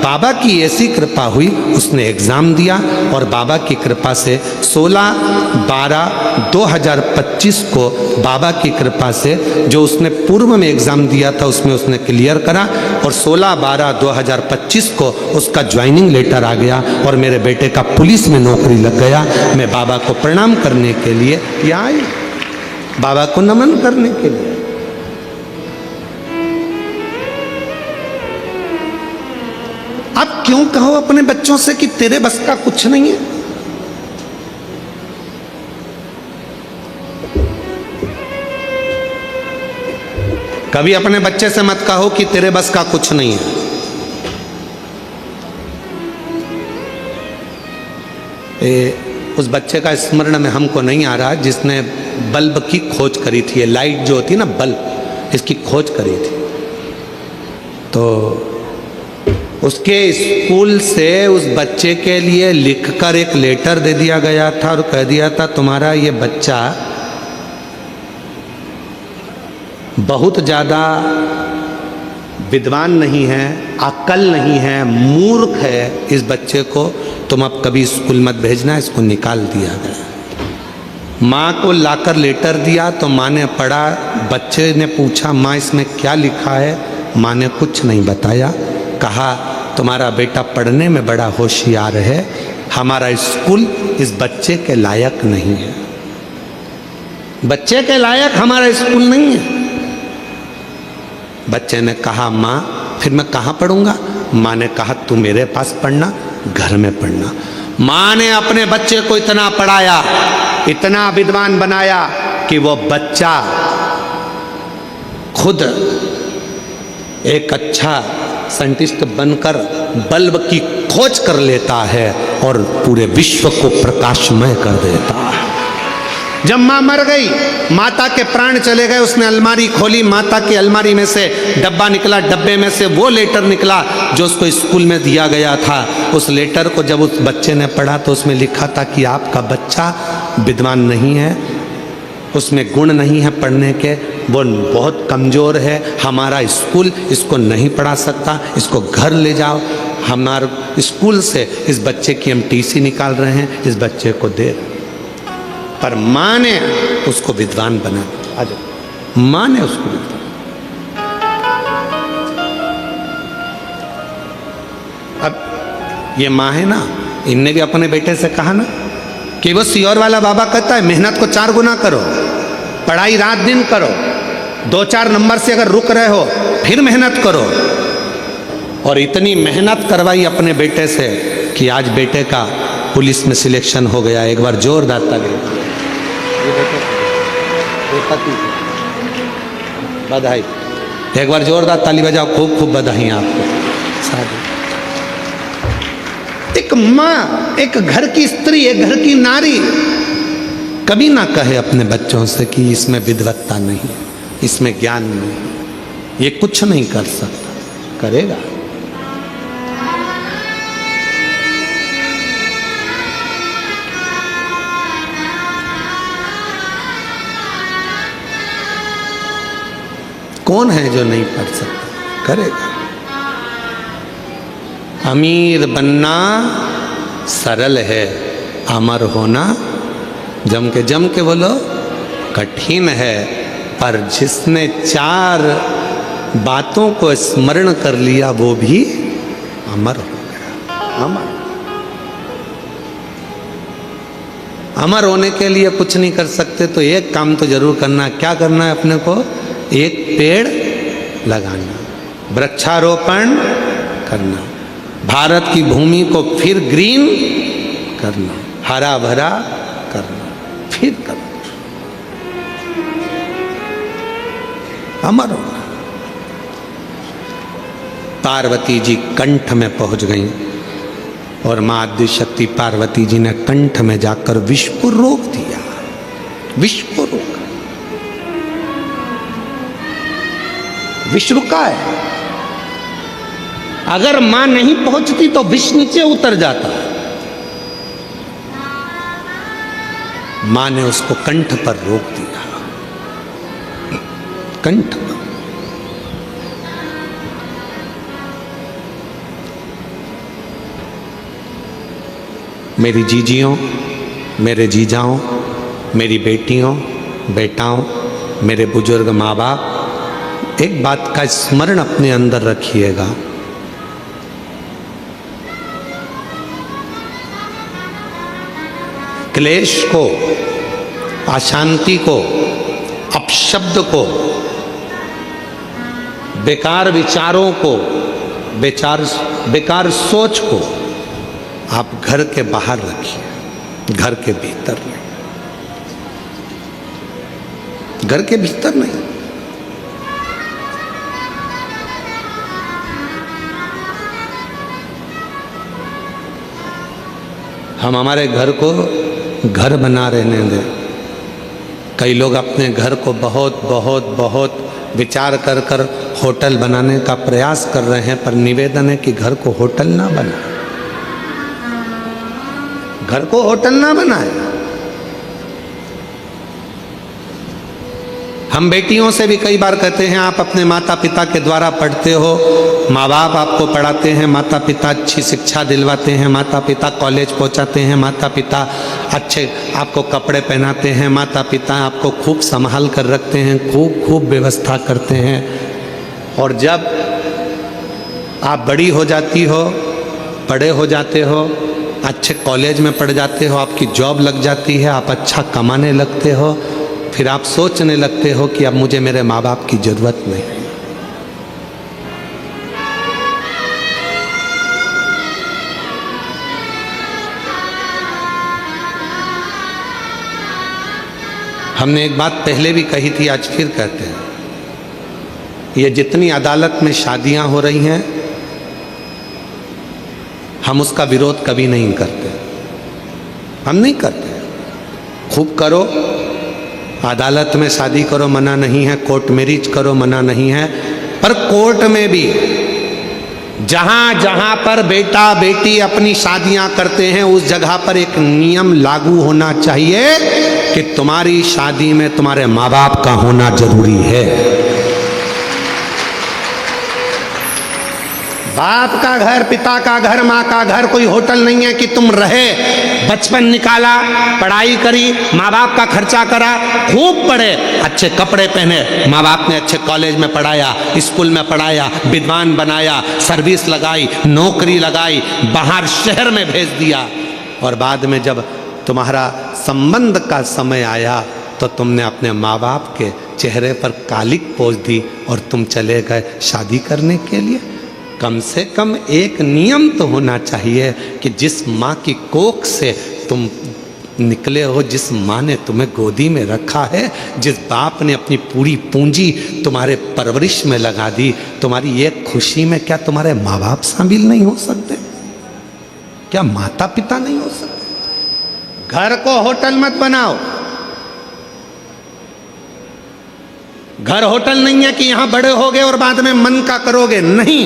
बाबा की ऐसी कृपा हुई, उसने एग्ज़ाम दिया और बाबा की कृपा से 16/12/2025 को बाबा की कृपा से जो उसने पूर्व में एग्ज़ाम दिया था उसमें उसने क्लियर करा और 16/12/2025 को उसका ज्वाइनिंग लेटर आ गया और मेरे बेटे का पुलिस में नौकरी लग गया। मैं बाबा को प्रणाम करने के लिए यहाँ आई, बाबा को नमन करने के लिए। अब क्यों कहो अपने बच्चों से कि तेरे बस का कुछ नहीं है? कभी अपने बच्चे से मत कहो कि तेरे बस का कुछ नहीं है। उस बच्चे का स्मरण में हमको नहीं आ रहा जिसने बल्ब की खोज करी थी, लाइट जो होती है ना बल्ब, इसकी खोज करी थी। तो उसके स्कूल से उस बच्चे के लिए लिखकर एक लेटर दे दिया गया था और कह दिया था तुम्हारा ये बच्चा बहुत ज़्यादा विद्वान नहीं है, अक्ल नहीं है, मूर्ख है, इस बच्चे को तुम अब कभी स्कूल मत भेजना, इसको निकाल दिया गया। माँ को लाकर लेटर दिया तो माँ ने पढ़ा, बच्चे ने पूछा माँ इसमें क्या लिखा है, माँ ने कुछ नहीं बताया, कहा तुम्हारा बेटा पढ़ने में बड़ा होशियार है, हमारा स्कूल इस बच्चे के लायक नहीं है, बच्चे के लायक हमारा स्कूल नहीं है। बच्चे ने कहा माँ फिर मैं कहाँ पढ़ूंगा? माँ ने कहा तू मेरे पास पढ़ना, घर में पढ़ना। माँ ने अपने बच्चे को इतना पढ़ाया, इतना विद्वान बनाया कि वो बच्चा खुद एक अच्छा साइंटिस्ट बनकर बल्ब की खोज कर लेता है और पूरे विश्व को प्रकाशमय कर देता है। जब माँ मर गई, माता के प्राण चले गए, उसने अलमारी खोली, माता की अलमारी में से डब्बा निकला, डब्बे में से वो लेटर निकला जो उसको स्कूल में दिया गया था। उस लेटर को जब उस बच्चे ने पढ़ा तो उसमें लिखा था कि आपका बच्चा विद्वान नहीं है, उसमें गुण नहीं है पढ़ने के, वो बहुत कमज़ोर है, हमारा स्कूल इसको नहीं पढ़ा सकता, इसको घर ले जाओ, हमारे स्कूल से इस बच्चे की हम टीसी निकाल रहे हैं, इस बच्चे को दे। पर माँ ने उसको विद्वान बना, माँ ने उसको विद्वान। अब ये माँ है ना, इनने भी अपने बेटे से कहा ना कि वो सियोर वाला बाबा कहता है मेहनत को 4 गुना करो, पढ़ाई रात दिन करो, 2-4 नंबर से अगर रुक रहे हो फिर मेहनत करो। और इतनी मेहनत करवाई अपने बेटे से कि आज बेटे का पुलिस में सिलेक्शन हो गया। एक बार जोरदार ताली, बधाई, एक बार जोरदार ताली बजाओ, खूब खूब बधाई आपको। एक माँ, एक घर की स्त्री, एक घर की नारी कभी ना कहे अपने बच्चों से कि इसमें विद्वत्ता नहीं, इसमें ज्ञान नहीं, ये कुछ नहीं कर सकता, करेगा। कौन है जो नहीं पढ़ सकता, करेगा। अमीर बनना सरल है, अमर होना जम के बोलो कठिन है। पर जिसने 4 बातों को स्मरण कर लिया वो भी अमर हो गया। अमर होने के लिए कुछ नहीं कर सकते तो एक काम तो जरूर करना। क्या करना है अपने को? एक पेड़ लगाना, वृक्षारोपण करना, भारत की भूमि को फिर ग्रीन करना, हरा भरा करना, फिर करना, अमर होना। पार्वती जी कंठ में पहुंच गई और मां आद्य शक्ति पार्वती जी ने कंठ में जाकर विष को रोक दिया। विष को रोका, विष रुका है। अगर मां नहीं पहुंचती तो विष नीचे उतर जाता। मां ने उसको कंठ पर रोक दिया, कंठ पर। मेरी जीजियों, मेरे जीजाओं, मेरी बेटियों, बेटाओं, मेरे बुजुर्ग माँ बाप, एक बात का स्मरण अपने अंदर रखिएगा। क्लेश को, अशांति को, अपशब्द को, बेकार विचारों को, बेकार सोच को आप घर के बाहर रखिए, घर के भीतर नहीं, घर के भीतर नहीं। हम हमारे घर को घर बना रहने दें। कई लोग अपने घर को बहुत बहुत बहुत विचार कर कर होटल बनाने का प्रयास कर रहे हैं, पर निवेदन है कि घर को होटल ना बनाए, घर को होटल ना बनाए। हम बेटियों से भी कई बार कहते हैं आप अपने माता पिता के द्वारा पढ़ते हो, माँ बाप आपको पढ़ाते हैं, माता पिता अच्छी शिक्षा दिलवाते हैं, माता पिता कॉलेज पहुंचाते हैं, माता पिता अच्छे आपको कपड़े पहनाते हैं, माता पिता आपको खूब संभाल कर रखते हैं, खूब खूब व्यवस्था करते हैं। और जब आप बड़ी हो जाती हो, बड़े हो जाते हो, अच्छे कॉलेज में पढ़ जाते हो, आपकी जॉब लग जाती है, आप अच्छा कमाने लगते हो, फिर आप सोचने लगते हो कि अब मुझे मेरे माँ बाप की जरूरत नहीं। हमने एक बात पहले भी कही थी, आज फिर कहते हैं, ये जितनी अदालत में शादियां हो रही हैं, हम उसका विरोध कभी नहीं करते, हम नहीं करते। खूब करो, अदालत में शादी करो, मना नहीं है, कोर्ट मैरिज करो, मना नहीं है, पर कोर्ट में भी जहां जहां पर बेटा बेटी अपनी शादियां करते हैं, उस जगह पर एक नियम लागू होना चाहिए कि तुम्हारी शादी में तुम्हारे माँ बाप का होना जरूरी है। बाप का घर, पिता का घर, माँ का घर कोई होटल नहीं है कि तुम रहे, बचपन निकाला, पढ़ाई करी, माँ बाप का खर्चा करा, खूब पढ़े, अच्छे कपड़े पहने, माँ बाप ने अच्छे कॉलेज में पढ़ाया, स्कूल में पढ़ाया, विद्वान बनाया, सर्विस लगाई, नौकरी लगाई, बाहर शहर में भेज दिया, और बाद में जब तुम्हारा संबंध का समय आया तो तुमने अपने माँ बाप के चेहरे पर कालिक पोंछ दी और तुम चले गए शादी करने के लिए। कम से कम एक नियम तो होना चाहिए कि जिस माँ की कोख से तुम निकले हो, जिस माँ ने तुम्हें गोदी में रखा है, जिस बाप ने अपनी पूरी पूंजी तुम्हारे परवरिश में लगा दी, तुम्हारी ये खुशी में क्या तुम्हारे माँ बाप शामिल नहीं हो सकते? क्या माता पिता नहीं हो सकते? घर को होटल मत बनाओ। घर होटल नहीं है कि यहां बड़े होगे और बाद में मन का करोगे, नहीं।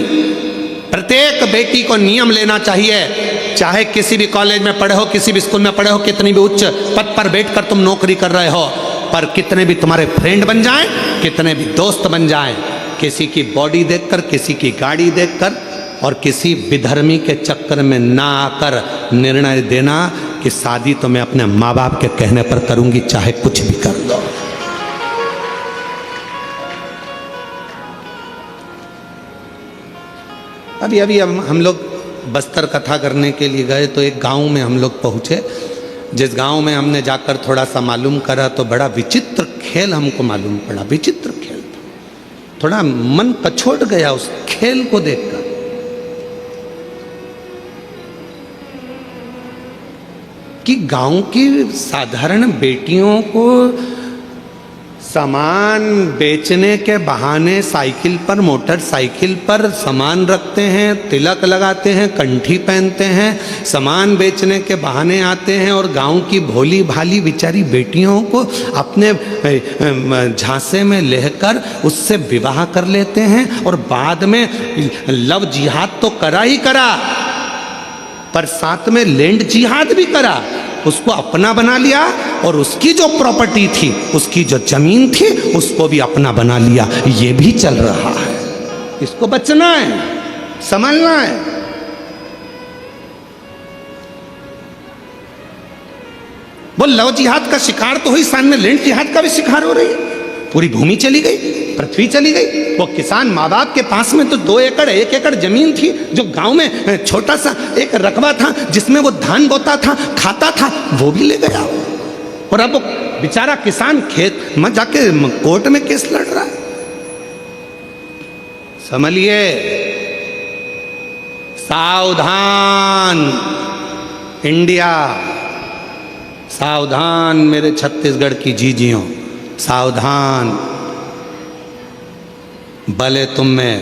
प्रत्येक बेटी को नियम लेना चाहिए, चाहे किसी भी कॉलेज में पढ़े हो, किसी भी स्कूल में पढ़े हो, कितनी भी उच्च पद पर बैठकर तुम नौकरी कर रहे हो, पर कितने भी तुम्हारे फ्रेंड बन जाएं, कितने भी दोस्त बन जाएं, किसी की बॉडी देखकर, किसी की गाड़ी देखकर और किसी विधर्मी के चक्कर में ना आकर निर्णय देना कि शादी तो मैं अपने माँ बाप के कहने पर करूंगी, चाहे कुछ भी कर दो। अभी हम लोग बस्तर कथा करने के लिए गए तो एक गांव में हम लोग पहुँचे, जिस गांव में हमने जाकर थोड़ा सा मालूम करा तो बड़ा विचित्र खेल हमको मालूम पड़ा। विचित्र खेल था, थोड़ा मन पछोट गया उस खेल को देखकर। कि गांव की साधारण बेटियों को सामान बेचने के बहाने साइकिल पर, मोटरसाइकिल पर सामान रखते हैं, तिलक लगाते हैं, कंठी पहनते हैं, सामान बेचने के बहाने आते हैं और गांव की भोली भाली बेचारी बेटियों को अपने झांसे में लेकर उससे विवाह कर लेते हैं, और बाद में लव जिहाद तो करा ही करा, पर साथ में लैंड जिहाद भी करा, उसको अपना बना लिया, और उसकी जो प्रॉपर्टी थी, उसकी जो जमीन थी, उसको भी अपना बना लिया। ये भी चल रहा है। इसको बचना है, संभलना है। वो लव जिहाद का शिकार तो हुई, सामने लैंड जिहाद का भी शिकार हो रही है। पूरी भूमि चली गई, पृथ्वी चली गई। वो किसान माँ बाप के पास में तो 2 एकड़ 1 एकड़ जमीन थी, जो गांव में छोटा सा एक रकबा था जिसमें वो धान बोता था, खाता था, वो भी ले गया। और अब वो बेचारा किसान खेत में जाके कोर्ट में केस लड़ रहा है। समझिए, सावधान इंडिया, सावधान मेरे छत्तीसगढ़ की जीजियों, सावधान। भले तुम में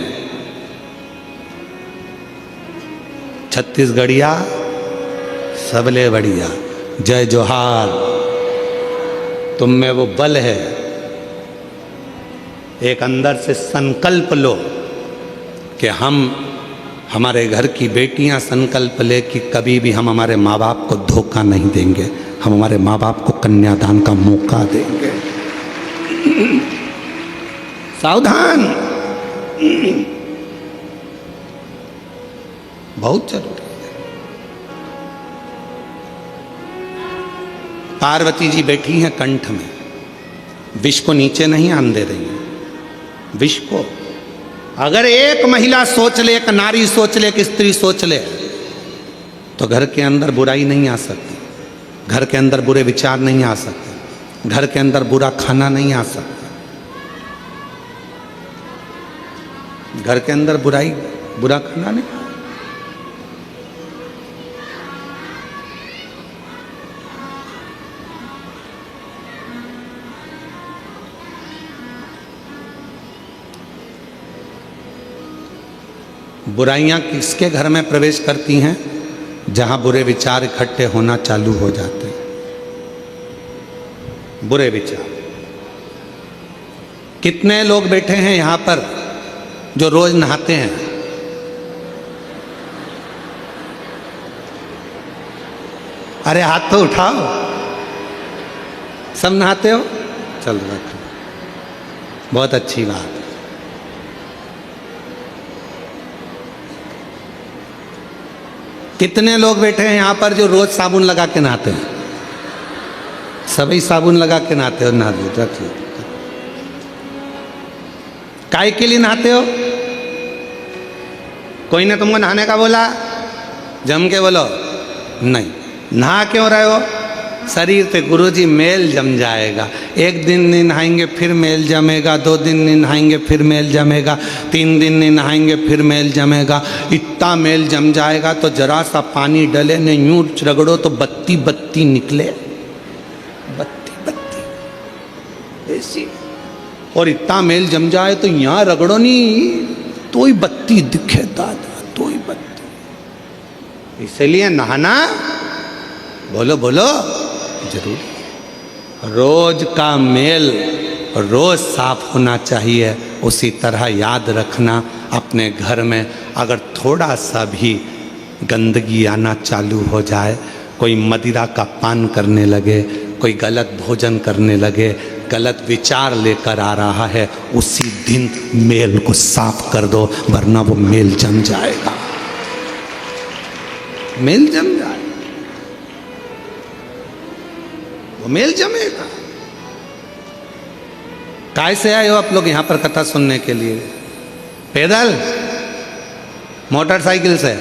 छत्तीसगढ़िया सबले बढ़िया, जय जोहार। तुम में वो बल है, एक अंदर से संकल्प लो कि हम, हमारे घर की बेटियां संकल्प ले कि कभी भी हम हमारे माँ बाप को धोखा नहीं देंगे, हम हमारे माँ बाप को कन्यादान का मौका देंगे। सावधान, बहुत जरूरी है। पार्वती जी बैठी हैं कंठ में, विष को नीचे नहीं आने दे रही हैं। विष को अगर एक महिला सोच ले, एक नारी सोच ले, एक स्त्री सोच ले, तो घर के अंदर बुराई नहीं आ सकती, घर के अंदर बुरे विचार नहीं आ सकते, घर के अंदर बुरा खाना नहीं आ सकता, घर के अंदर बुराई बुरा खाना नहीं। बुराइयां किसके घर में प्रवेश करती हैं? जहां बुरे विचार इकट्ठे होना चालू हो जाते हैं। बुरे विचार। कितने लोग बैठे हैं यहां पर जो रोज नहाते हैं? अरे हाथ तो उठाओ, सब नहाते हो? चल रखो, बहुत अच्छी बात। कितने लोग बैठे हैं यहाँ पर जो रोज साबुन लगा के नहाते हैं? सभी साबुन लगा के नहाते हो? नहा दो, रखिए। काय के लिए नहाते हो? कोई ने तुमको नहाने का बोला? जम के बोलो नहीं। नहा क्यों रहे हो? शरीर पे गुरुजी मेल जम जाएगा। एक दिन नहीं नहाएंगे फिर मेल जमेगा, 2 दिन नहीं नहाएंगे फिर मेल जमेगा, 3 दिन नहीं नहाएंगे फिर मेल जमेगा। इतना मेल जम जाएगा तो जरा सा पानी डले ने यूं रगड़ो तो बत्ती बत्ती निकले, बत्ती बत्ती ऐसी। और इतना मेल जम जाए तो यहाँ रगड़ो नहीं तो ही बत्ती दिखे दादा, तो ही बत्ती। इसलिए नहाना बोलो बोलो जरूर। रोज का मेल रोज साफ होना चाहिए। उसी तरह याद रखना, अपने घर में अगर थोड़ा सा भी गंदगी आना चालू हो जाए, कोई मदिरा का पान करने लगे, कोई गलत भोजन करने लगे, गलत विचार लेकर आ रहा है, उसी दिन मेल को साफ कर दो, वरना वो मेल जम जाएगा। मेल जम जाए, वो मेल जमेगा। काय से आए हो आप लोग यहाँ पर कथा सुनने के लिए? पैदल, मोटरसाइकिल से,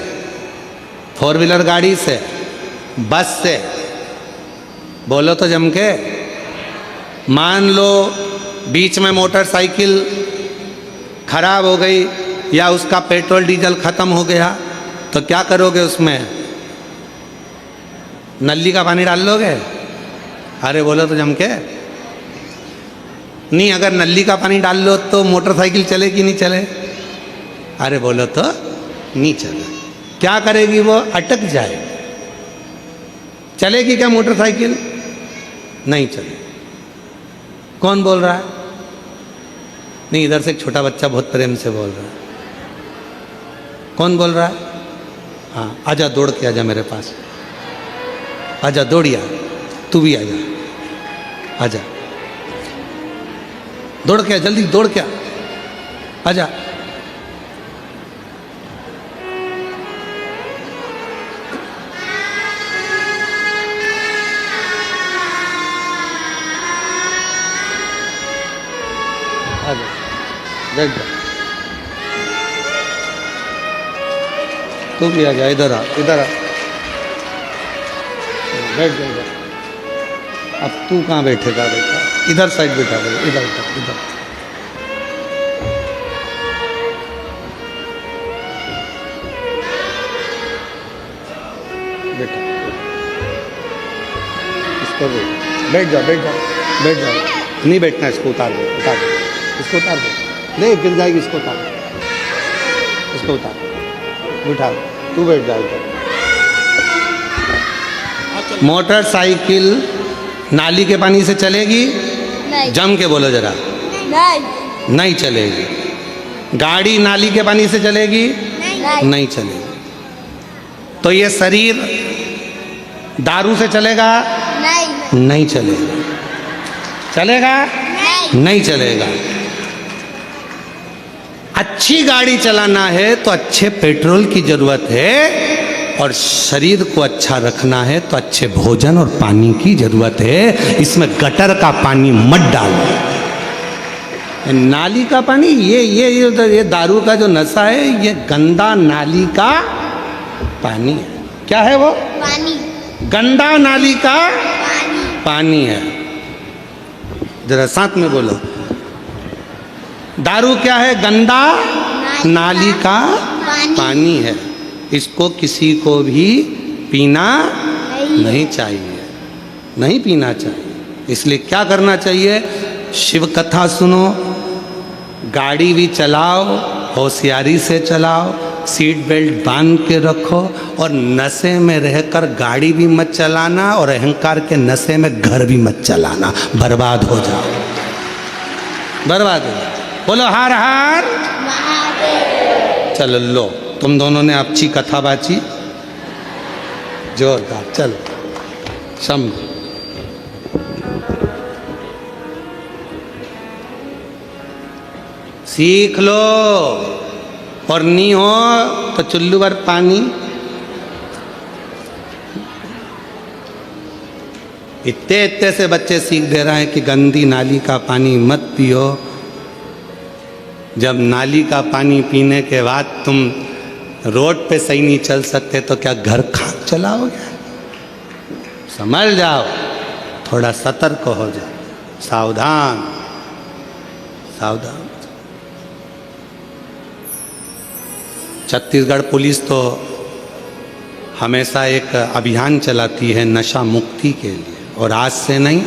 4 व्हीलर गाड़ी से, बस से? बोलो तो जम के। मान लो बीच में मोटरसाइकिल खराब हो गई या उसका पेट्रोल डीजल खत्म हो गया तो क्या करोगे? उसमें नली का पानी डाल लोगे? अरे बोलो तो जम के। नहीं, अगर नली का पानी डाल लो तो मोटरसाइकिल चले कि नहीं चले? अरे बोलो तो नहीं चले। क्या करेगी वो? अटक जाएगी। चलेगी क्या मोटरसाइकिल? नहीं चले। कौन बोल रहा है? नहीं, इधर से एक छोटा बच्चा बहुत प्रेम से बोल रहा है। कौन बोल रहा है? हाँ, आजा, दौड़ के आजा मेरे पास। आजा, दौड़िया, तू भी आजा, आजा, दौड़ के, जल्दी दौड़ के आजा। आजा, बैठ जा, तू भी आजा, इधर आ, इधर आ, बैठ जा इधर। अब तू कहाँ बैठेगा बेटा? इधर साइड बैठा दे, इधर इधर इधर। बेटा इसको बैठ जा, बैठ जा, बैठ जा। नहीं बैठना, इसको उतार दो, उतार दो, इसको उतार दो। नहीं, गिर जाएगी, इसको उतार, इसको उतार, उठा, तू बैठ जा इधर। मोटरसाइकिल नाली के पानी से चलेगी? नहीं। जम के बोलो जरा। नहीं। नहीं चलेगी। गाड़ी नाली के पानी से चलेगी? नहीं। नहीं चलेगी। तो ये शरीर दारू से चलेगा? नहीं। नहीं चलेगा। चलेगा? नहीं। नहीं चलेगा। अच्छी गाड़ी चलाना है तो अच्छे पेट्रोल की जरूरत है, और शरीर को अच्छा रखना है तो अच्छे भोजन और पानी की जरूरत है। इसमें गटर का पानी मत डालो, नाली का पानी, ये दारू का जो नशा है, ये गंदा नाली का पानी है। क्या है वो? पानी। गंदा नाली का पानी। पानी है। जरा साथ में बोलो, दारू क्या है? गंदा नाली का पानी है। इसको किसी को भी पीना नहीं चाहिए, नहीं पीना चाहिए। इसलिए क्या करना चाहिए? शिव कथा सुनो, गाड़ी भी चलाओ, होशियारी से चलाओ, सीट बेल्ट बांध के रखो, और नशे में रहकर गाड़ी भी मत चलाना, और अहंकार के नशे में घर भी मत चलाना, बर्बाद हो जाओ, बर्बाद हो जाओ। बोलो हार हार महादेव। चलो लो, तुम दोनों ने अच्छी कथा बाची, जोरदार। चलो शंभु। सीख लो, और नहीं हो तो चुल्लू भर पानी। इतने इतने से बच्चे सीख दे रहे हैं कि गंदी नाली का पानी मत पियो। जब नाली का पानी पीने के बाद तुम रोड पे सही नहीं चल सकते तो क्या घर खाक चलाओगे? समझ जाओ, थोड़ा सतर्क हो जाओ, सावधान सावधान। छत्तीसगढ़ पुलिस तो हमेशा एक अभियान चलाती है नशा मुक्ति के लिए, और आज से नहीं,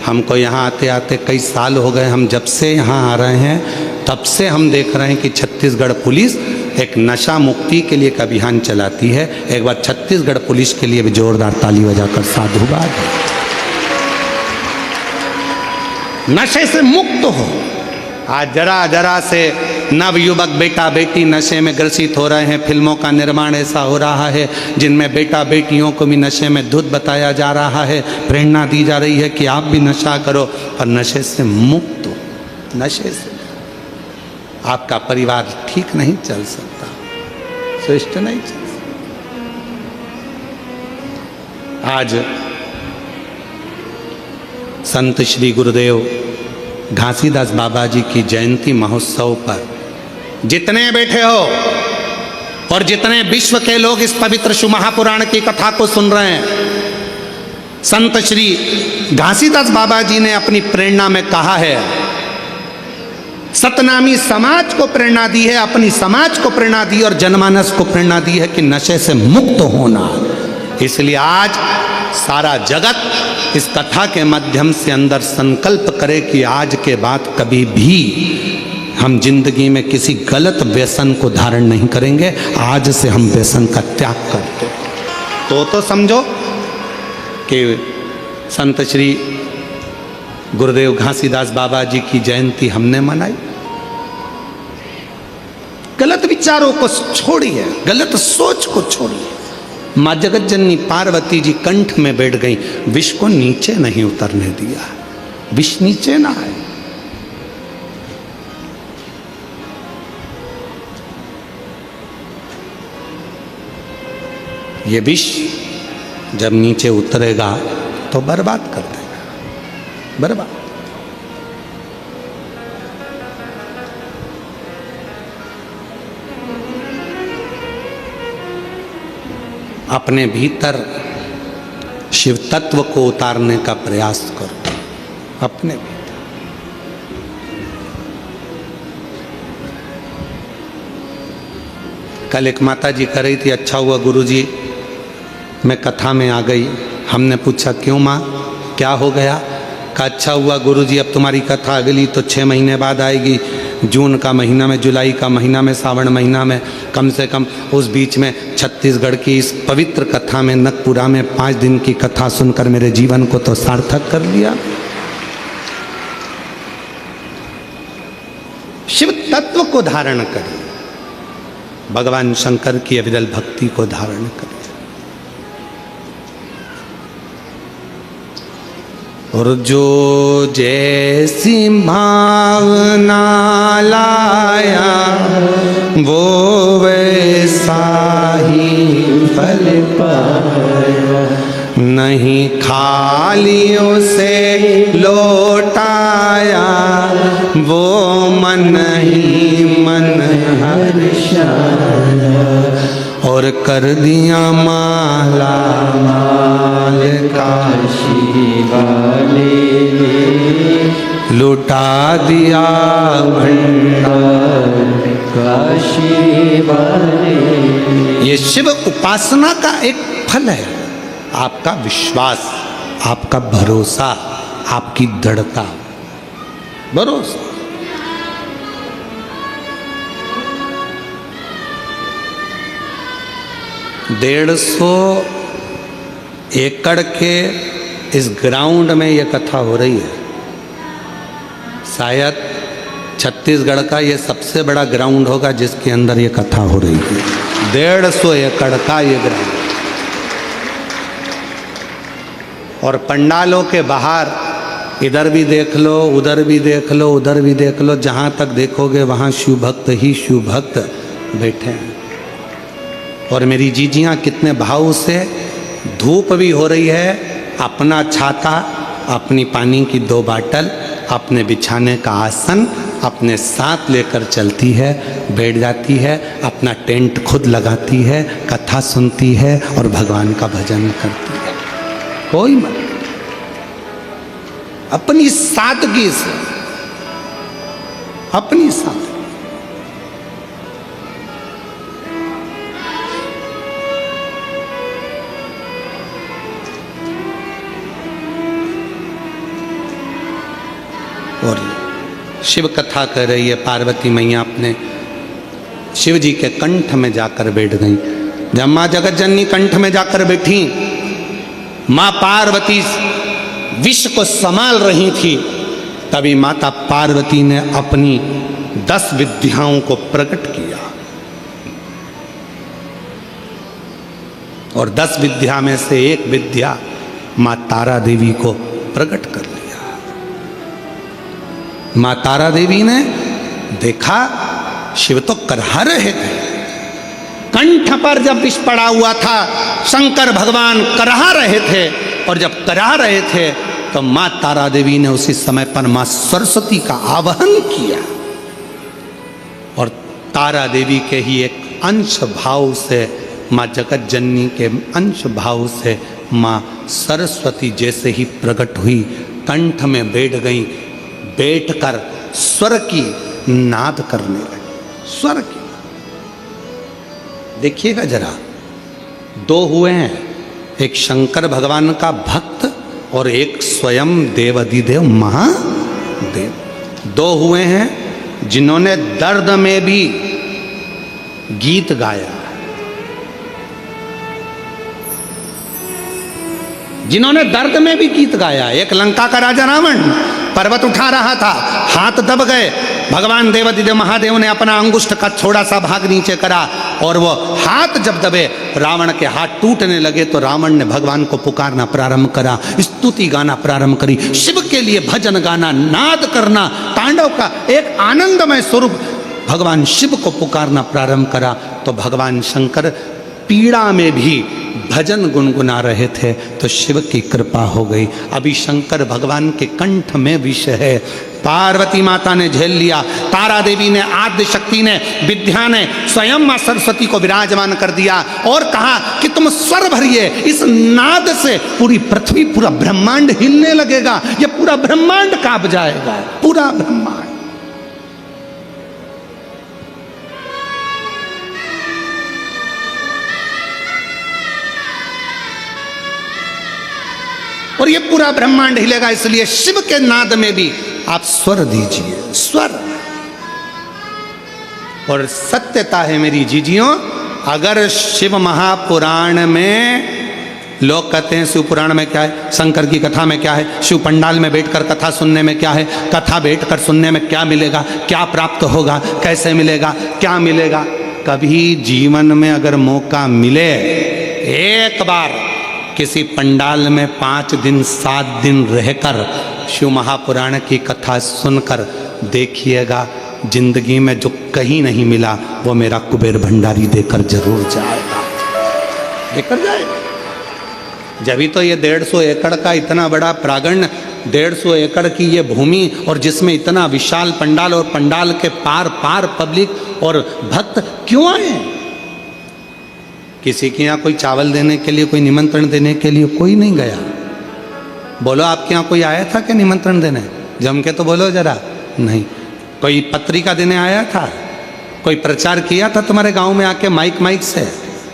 हमको यहाँ आते आते कई साल हो गए। हम जब से यहाँ आ रहे हैं तब से हम देख रहे हैं कि छत्तीसगढ़ पुलिस एक नशा मुक्ति के लिए एक अभियान चलाती है। एक बार छत्तीसगढ़ पुलिस के लिए भी जोरदार ताली बजाकर साधुवाद। नशे से मुक्त हो। आज जरा जरा से नव युवक बेटा बेटी नशे में ग्रसित हो रहे हैं। फिल्मों का निर्माण ऐसा हो रहा है जिनमें बेटा बेटियों को भी नशे में धुत बताया जा रहा है, प्रेरणा दी जा रही है कि आप भी नशा करो, पर नशे से मुक्त हो। नशे से आपका परिवार ठीक नहीं चल सकता, श्रेष्ठ नहीं चल सकता। आज संत श्री गुरुदेव घासीदास बाबा जी की जयंती महोत्सव पर जितने बैठे हो और जितने विश्व के लोग इस पवित्र शिव महापुराण की कथा को सुन रहे हैं, संत श्री घासीदास बाबा जी ने अपनी प्रेरणा में कहा है, सतनामी समाज को प्रेरणा दी है, अपनी समाज को प्रेरणा दी और जनमानस को प्रेरणा दी है कि नशे से मुक्त होना। इसलिए आज सारा जगत इस कथा के माध्यम से अंदर संकल्प करे कि आज के बाद कभी भी हम जिंदगी में किसी गलत व्यसन को धारण नहीं करेंगे। आज से हम व्यसन का त्याग करते तो समझो कि संत श्री गुरुदेव घासीदास बाबा जी की जयंती हमने मनाई। गलत विचारों को छोड़िए, गलत सोच को छोड़िए। माँ जगत जननी पार्वती जी कंठ में बैठ गई, विष को नीचे नहीं उतरने दिया, विष नीचे ना आए। ये विष जब नीचे उतरेगा तो बर्बाद कर देगा, बर्बाद। अपने भीतर शिव तत्व को उतारने का प्रयास करो, अपने भीतर। कल एक माता जी कह रही थी, अच्छा हुआ गुरुजी मैं कथा में आ गई। हमने पूछा क्यों माँ, क्या हो गया? कहा अच्छा हुआ गुरुजी अब तुम्हारी कथा अगली तो 6 महीने बाद आएगी, जून का महीना में, जुलाई का महीना में, सावन महीना में। कम से कम उस बीच में छत्तीसगढ़ की इस पवित्र कथा में नकपुरा में 5 दिन की कथा सुनकर मेरे जीवन को तो सार्थक कर लिया। शिव तत्व को धारण करिए, भगवान शंकर की अविरल भक्ति को धारण करिए। और जो जैसी भावना लाया वो वैसा ही फल पाया। नहीं खाली उसे लौटाया वो मन ही मन हर्षाया। और कर दिया माला माल काशी वाले लुटा दिया भंडार काशी वाले। ये शिव उपासना का एक फल है। आपका विश्वास, आपका भरोसा, आपकी दृढ़ता। भरोसा 150 एकड़ के इस ग्राउंड में ये कथा हो रही है। शायद छत्तीसगढ़ का ये सबसे बड़ा ग्राउंड होगा जिसके अंदर ये कथा हो रही है। 150 एकड़ का ये ग्राउंड। और पंडालों के बाहर इधर भी देख लो, उधर भी देख लो, उधर भी देख लो, जहाँ तक देखोगे वहाँ शिव भक्त ही शिव भक्त बैठे हैं। और मेरी जीजियाँ कितने भाव से, धूप भी हो रही है, अपना छाता, अपनी पानी की 2 बाटल, अपने बिछाने का आसन अपने साथ लेकर चलती है, बैठ जाती है, अपना टेंट खुद लगाती है, कथा सुनती है और भगवान का भजन करती है। कोई मत, अपनी सादगी से, अपनी सादगी। और शिव कथा कर रही है पार्वती मैया अपने शिव जी के कंठ में जाकर बैठ गई। जब माँ जगत जननी कंठ में जाकर बैठी, माँ पार्वती विश्व को संभाल रही थी, तभी माता पार्वती ने अपनी 10 विद्याओं को प्रकट किया। और 10 विद्या में से एक विद्या माँ तारा देवी को प्रकट कर लिया। माँ तारा देवी ने देखा शिव तो करहा रहे थे, कंठ पर जब विष पड़ा हुआ था शंकर भगवान करहा रहे थे, और जब करहा रहे थे तो माँ तारा देवी ने उसी समय पर माँ सरस्वती का आवाहन किया। और तारा देवी के ही एक अंश भाव से, माँ जगत जननी के अंश भाव से माँ सरस्वती जैसे ही प्रकट हुई, कंठ में बैठ गई, बैठकर स्वर की नाद करने लगी। स्वर की, देखिएगा जरा, 2 हुए हैं, एक शंकर भगवान का भक्त और एक स्वयं देवाधिदेव महादेव। 2 हुए हैं जिन्होंने दर्द में भी गीत गाया, जिन्होंने दर्द में भी गीत गाया। एक लंका का राजा रावण पर्वत उठा रहा था, हाथ दब गए, भगवान देवाधिदेव महादेव ने अपना अंगुष्ठ का थोड़ा सा भाग नीचे करा, और वो हाथ जब दबे रावण के हाथ टूटने लगे, तो रावण ने भगवान को पुकारना प्रारंभ करा, स्तुति गाना प्रारंभ करी, शिव के लिए भजन गाना, नाद करना, तांडव का एक आनंदमय स्वरूप भगवान शिव को पुकारना प्रारंभ करा। तो भगवान शंकर पीड़ा में भी भजन गुनगुना रहे थे, तो शिव की कृपा हो गई। अभी शंकर भगवान के कंठ में विष है, पार्वती माता ने झेल लिया, तारा देवी ने, आद्य शक्ति ने, विद्या ने स्वयं मां सरस्वती को विराजमान कर दिया और कहा कि तुम स्वर भरिए, इस नाद से पूरी पृथ्वी, पूरा ब्रह्मांड हिलने लगेगा, ये पूरा ब्रह्मांड कांप जाएगा, पूरा ब्रह्मांड। और ये पूरा ब्रह्मांड हिलेगा, इसलिए शिव के नाद में भी आप स्वर दीजिए, स्वर। और सत्यता है मेरी जीजियों, अगर शिव महापुराण में लोग कहते हैं शिव पुराण में क्या है, शंकर की कथा में क्या है, शिव पंडाल में बैठकर कथा सुनने में क्या है, कथा बैठकर सुनने में क्या मिलेगा, क्या प्राप्त होगा, कैसे मिलेगा, क्या मिलेगा। कभी जीवन में अगर मौका मिले, एक बार किसी पंडाल में 5 दिन 7 दिन रहकर शिव महापुराण की कथा सुनकर देखिएगा, जिंदगी में जो कहीं नहीं मिला वो मेरा कुबेर भंडारी देकर जरूर जाएगा, देकर जाएगा। जब तो ये 150 एकड़ का इतना बड़ा प्रांगण, 150 एकड़ की ये भूमि, और जिसमें इतना विशाल पंडाल, और पंडाल के पार पार पब्लिक और भक्त क्यों आए? किसी के यहाँ कोई चावल देने के लिए, कोई निमंत्रण देने के लिए कोई नहीं गया। बोलो आपके यहाँ कोई आया था क्या निमंत्रण देने? जम के तो बोलो जरा। नहीं। कोई पत्रिका देने आया था? कोई प्रचार किया था तुम्हारे गांव में आके माइक से?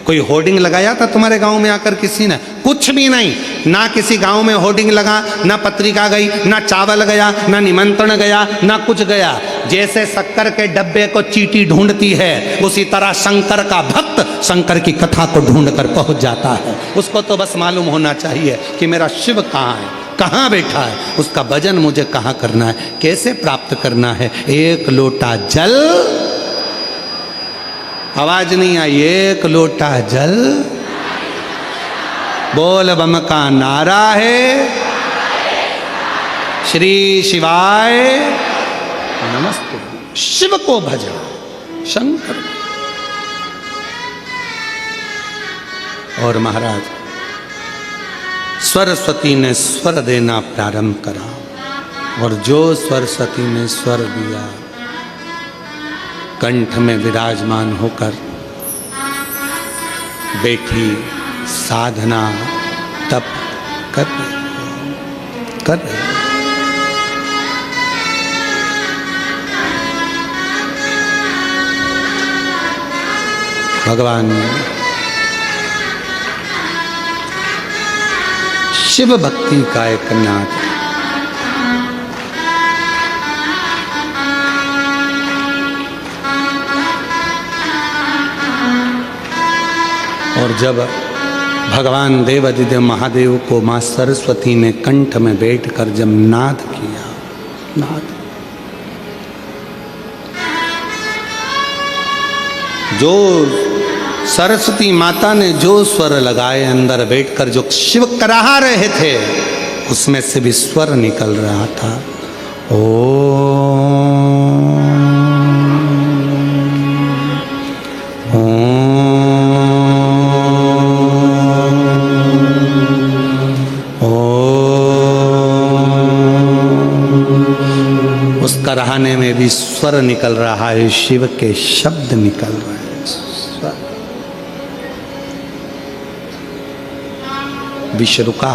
कोई होर्डिंग लगाया था तुम्हारे गांव में आकर किसी ने? कुछ भी नहीं। ना किसी गांव में होर्डिंग लगा, ना पत्रिका गई, ना चावल गया, ना निमंत्रण गया, ना कुछ गया। जैसे शक्कर के डब्बे को चींटी ढूंढती है, उसी तरह शंकर का भक्त शंकर की कथा को ढूंढ कर पहुंच जाता है। उसको तो बस मालूम होना चाहिए कि मेरा शिव कहाँ है, कहाँ बैठा है, उसका भजन मुझे कहाँ करना है, कैसे प्राप्त करना है। एक लोटा जल, आवाज नहीं आई, एक लोटा जल, बोल बम का नारा है, श्री शिवाय नमस्ते। शिव को भजा, शंकर। और महाराज सरस्वती ने स्वर देना प्रारंभ करा, और जो सरस्वती ने स्वर दिया, कंठ में विराजमान होकर बैठी साधना तप कर रहे। भगवान शिव भक्ति का एक नाथ। और जब भगवान देवादिदेव महादेव को माँ सरस्वती ने कंठ में बैठकर जब नाद किया, नाद, जो सरस्वती माता ने जो स्वर लगाए अंदर बैठकर, जो शिव कराहा रहे थे, उसमें से भी स्वर निकल रहा था। उस कराहने में भी स्वर निकल रहा है, शिव के शब्द निकल रहे हैं, स्वर। विश्व रुका,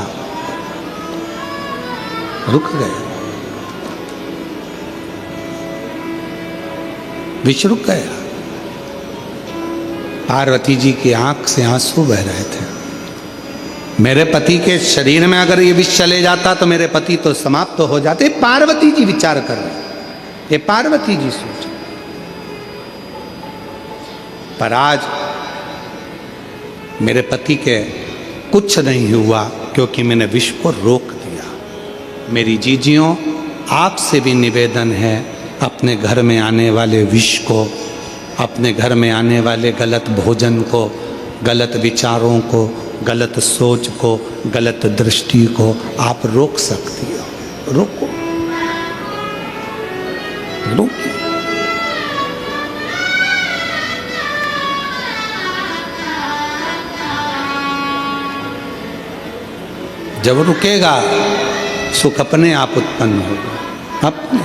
रुक गया, विश्व रुक गया। पार्वती जी की आंख से आंसू बह रहे थे। मेरे पति के शरीर में अगर ये विष चले जाता तो मेरे पति तो समाप्त हो जाते। पार्वती जी विचार कर रहे, ये पार्वती जी सोच। पर आज मेरे पति के कुछ नहीं हुआ, क्योंकि मैंने विष को रोक दिया। मेरी जीजियों, आपसे भी निवेदन है, अपने घर में आने वाले विष को, अपने घर में आने वाले गलत भोजन को, गलत विचारों को, गलत सोच को, गलत दृष्टि को आप रोक सकती हो। रोको, रोकिए। जब रुकेगा, सुख अपने आप उत्पन्न होगा, अपने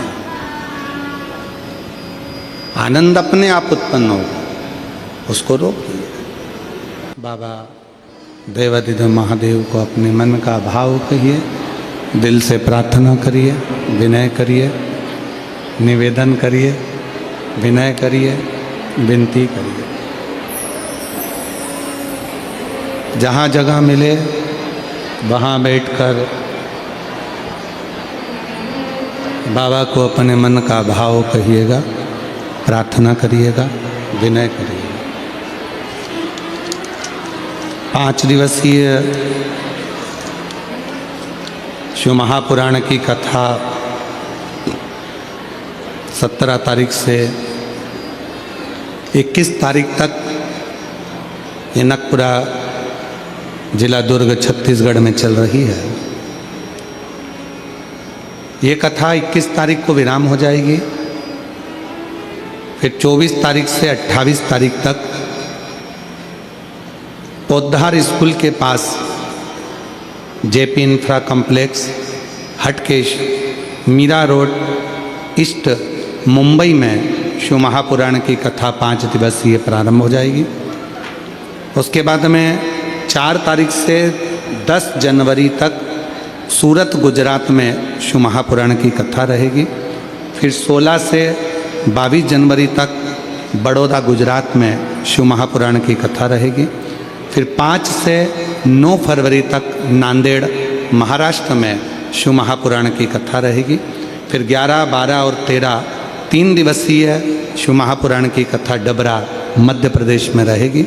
आनंद अपने आप उत्पन्न होगा, उसको रोकिए। बाबा देवादिदेव महादेव को अपने मन का भाव कहिए, दिल से प्रार्थना करिए, विनय करिए, निवेदन करिए, विनय करिए, विनती करिए। जहाँ जगह मिले वहाँ बैठकर बाबा को अपने मन का भाव कहिएगा, प्रार्थना करिएगा, विनय करिएगा। 5 दिवसीय शिव महापुराण की कथा 17 तारीख से 21 तारीख तक जनकपुरा जिला दुर्ग छत्तीसगढ़ में चल रही है। ये कथा 21 तारीख को विराम हो जाएगी, फिर 24 तारीख से 28 तारीख तक पौधार स्कूल के पास JP infra complex Hatkesh Mira road east Mumbai में शिव महापुराण की कथा 5 दिवसीय प्रारंभ हो जाएगी। उसके बाद में 4 तारीख से 10 जनवरी तक सूरत गुजरात में शिव महापुराण की कथा रहेगी। फिर 16 से 22 जनवरी तक बड़ौदा गुजरात में शिव महापुराण की कथा रहेगी। फिर 5 से 9 फरवरी तक नांदेड़ महाराष्ट्र में शिव महापुराण की कथा रहेगी। फिर 11, 12 और 13 3 दिवसीय शिव महापुराण की कथा डबरा मध्य प्रदेश में रहेगी।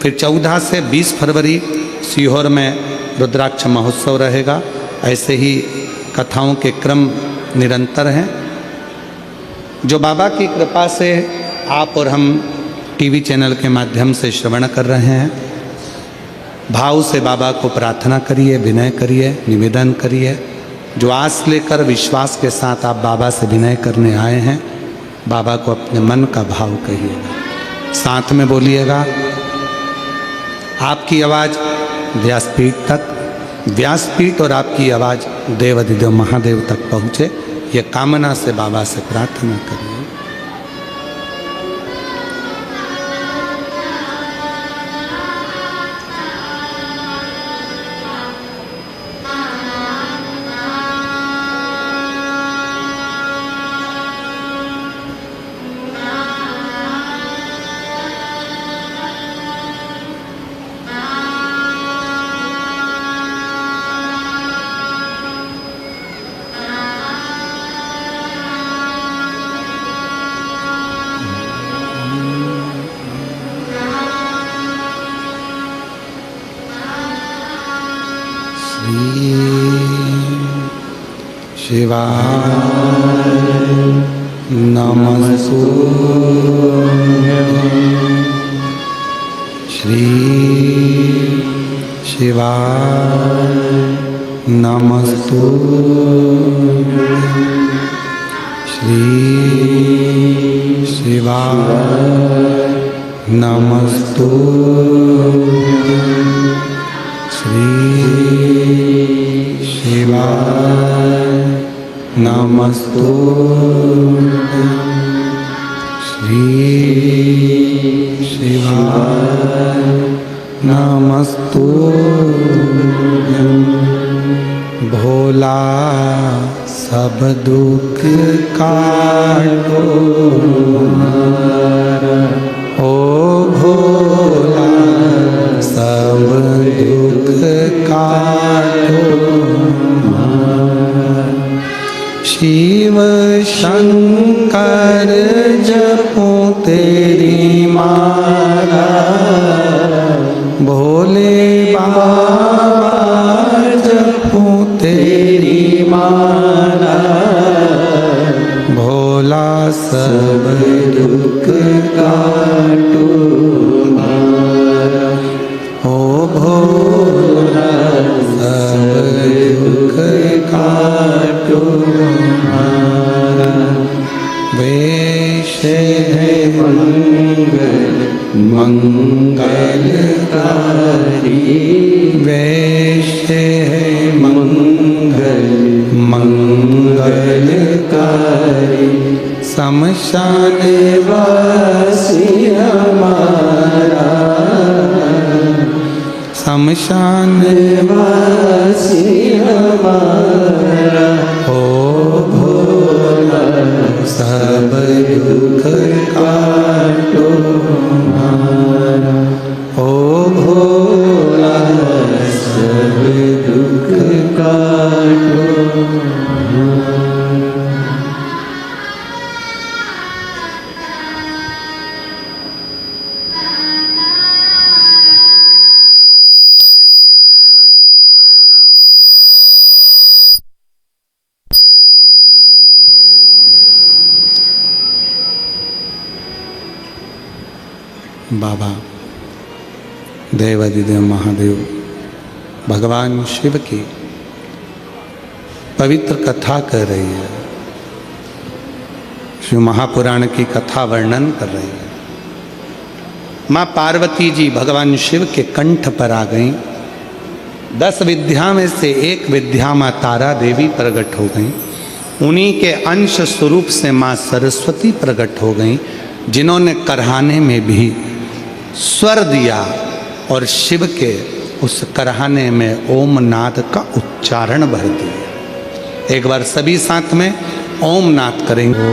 फिर 14 से 20 फरवरी सीहोर में रुद्राक्ष महोत्सव रहेगा। ऐसे ही कथाओं के क्रम निरंतर हैं, जो बाबा की कृपा से आप और हम टीवी चैनल के माध्यम से श्रवण कर रहे हैं। भाव से बाबा को प्रार्थना करिए, विनय करिए, निवेदन करिए। जो आस लेकर विश्वास के साथ आप बाबा से विनय करने आए हैं, बाबा को अपने मन का भाव कहिएगा, साथ में बोलिएगा। आपकी आवाज़ व्यासपीठ तक, व्यासपीठ और आपकी आवाज़ देवाधिदेव महादेव तक पहुँचे, ये कामना से बाबा से प्रार्थना करिए। शिवाय नमस्तुभ्यं श्री शिवाय नमस्तुभ्यं श्री शिवाय नमस्तुभ्यं श्री शिवाय नमस्तुभ्यं श्री शिवाय नमस्तुभ्यं। भोला सब दुख काटो ओ भोला सब दुख काटो। शिव शंकर जपो तेरी माला, भोले बाबा जपो तेरी माला। भोला सब दुख काटो ओ भोला सब दुख काटो। वेश है मंगल मंगलकारी, वेश है मंगल मंगलकारी। शमशान वासी हमारा, शमशान वासी हमारा। ओ भोला सब दुख काटो हमारा, ओ भोला सब दुख काटो हमारा। बाबा देवाधिदेव महादेव भगवान शिव की पवित्र कथा कर रही है, शिव महापुराण की कथा वर्णन कर रही है। माँ पार्वती जी भगवान शिव के कंठ पर आ गईं। 10 विद्या में से एक विद्या माँ तारा देवी प्रकट हो गईं। उन्हीं के अंश स्वरूप से माँ सरस्वती प्रकट हो गईं, जिन्होंने करहाने में भी स्वर दिया और शिव के उस करहाने में ओम नाद का उच्चारण भर दिया। एक बार सभी साथ में ओम नाद करेंगे।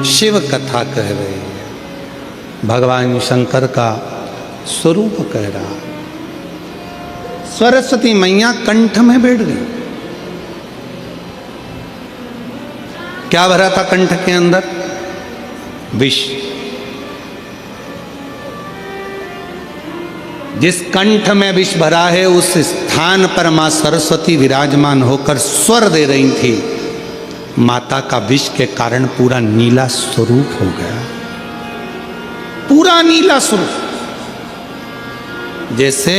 शिव कथा कह रहे हैं, भगवान शंकर का स्वरूप कह रहा। सरस्वती मैया कंठ में बैठ गई। क्या भरा था कंठ के अंदर? विष। जिस कंठ में विष भरा है उस स्थान पर मां सरस्वती विराजमान होकर स्वर दे रही थी। माता का विष के कारण पूरा नीला स्वरूप हो गया, पूरा नीला स्वरूप। जैसे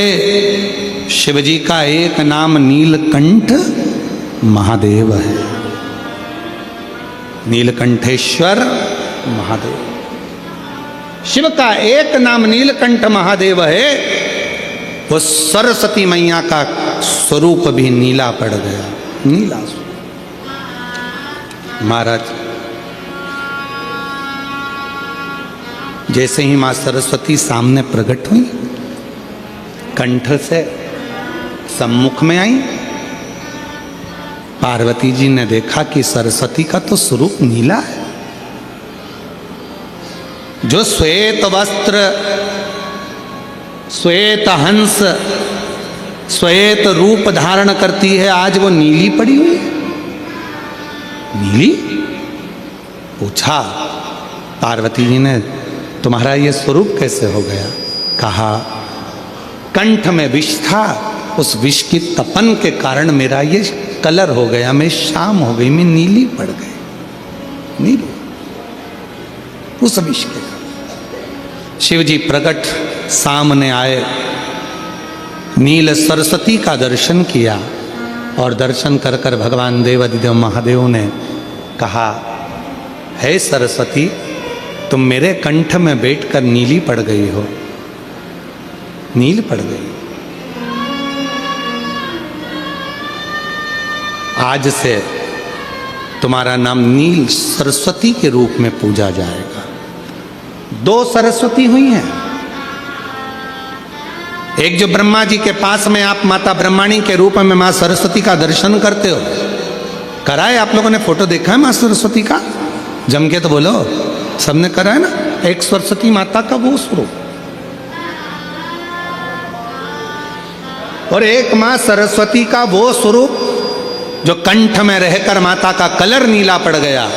शिवजी का एक नाम नीलकंठ महादेव है, नीलकंठेश्वर महादेव। शिव का एक नाम नीलकंठ महादेव है। वो सरस्वती मैया का स्वरूप भी नीला पड़ गया, नीला स्वरूप। महाराज, जैसे ही मां सरस्वती सामने प्रकट हुई, कंठ से सम्मुख में आई, पार्वती जी ने देखा कि सरस्वती का तो स्वरूप नीला है। जो श्वेत वस्त्र, श्वेत हंस, श्वेत रूप धारण करती है, आज वो नीली पड़ी हुई है। नीली? पूछा पार्वती जी ने, तुम्हारा ये स्वरूप कैसे हो गया? कहा, कंठ में विष था, उस विष की तपन के कारण मेरा ये कलर हो गया, मैं शाम हो गई, मैं नीली पड़ गई, नीली, उस विष के। शिव जी प्रकट सामने आए, नील सरस्वती का दर्शन किया और दर्शन कर कर भगवान देवाधिदेव महादेव ने कहा, हे सरस्वती, तुम मेरे कंठ में बैठकर नीली पड़ गई हो, नील पड़ गई। आज से तुम्हारा नाम नील सरस्वती के रूप में पूजा जाएगा। 2 सरस्वती हुई हैं। एक जो ब्रह्मा जी के पास में आप माता ब्रह्माणी के रूप में मां सरस्वती का दर्शन करते हो, कराए आप लोगों ने? फोटो देखा है मां सरस्वती का? जम के तो बोलो, सबने करा है ना? एक सरस्वती माता का वो स्वरूप, और एक मां सरस्वती का वो स्वरूप जो कंठ में रहकर माता का कलर नीला पड़ गया,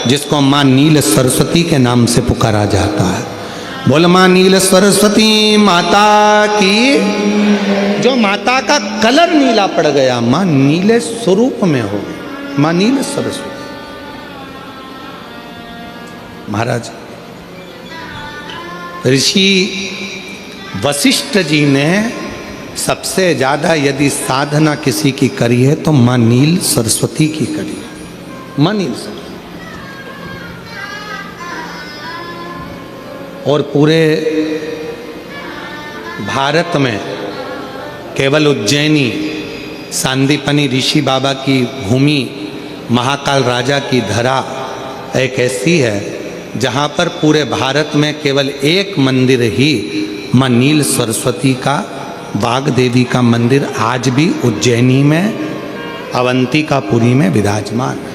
जिसको मां नील सरस्वती के नाम से पुकारा जाता है। बोल मां नील सरस्वती माता की। जो माता का कलर नीला पड़ गया, मां नीले स्वरूप में हो गई, मां नील सरस्वती। महाराज, ऋषि वशिष्ठ जी ने सबसे ज्यादा यदि साधना किसी की करी है तो मां नील सरस्वती की करी है, मां नील सरस्वती। और पूरे भारत में केवल उज्जैनी सांदीपनी ऋषि बाबा की भूमि, महाकाल राजा की धरा एक ऐसी है जहाँ पर पूरे भारत में केवल एक मंदिर ही मां नील सरस्वती का बाग देवी का मंदिर आज भी उज्जैनी में अवंतिकापुरी में विराजमान है।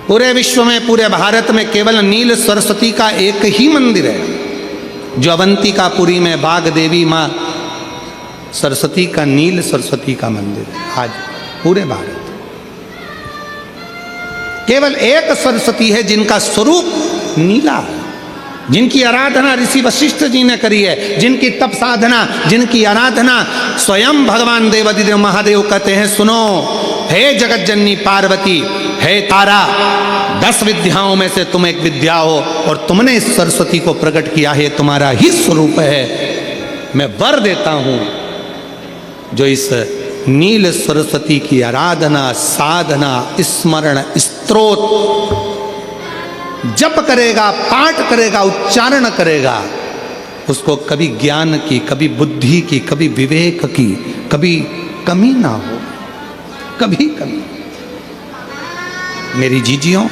पूरे विश्व में, पूरे भारत में केवल नील सरस्वती का एक ही मंदिर है जो अवंतिकापुरी में बाग देवी माँ सरस्वती का, नील सरस्वती का मंदिर है। आज पूरे भारत केवल एक सरस्वती है जिनका स्वरूप नीला है, जिनकी आराधना ऋषि वशिष्ठ जी ने करी है, जिनकी तप साधना, जिनकी आराधना स्वयं भगवान देवादिदेव महादेव कहते हैं, सुनो हे जगत जननी पार्वती, हे तारा, 10 विद्याओं में से तुम एक विद्या हो और तुमने इस सरस्वती को प्रकट किया है, तुम्हारा ही स्वरूप है। मैं वर देता हूं जो इस नील सरस्वती की आराधना, साधना, स्मरण, स्तोत्र जप करेगा, पाठ करेगा, उच्चारण करेगा, उसको कभी ज्ञान की, कभी बुद्धि की, कभी विवेक की, कभी कमी ना हो, कभी कमी। मेरी जीजियों,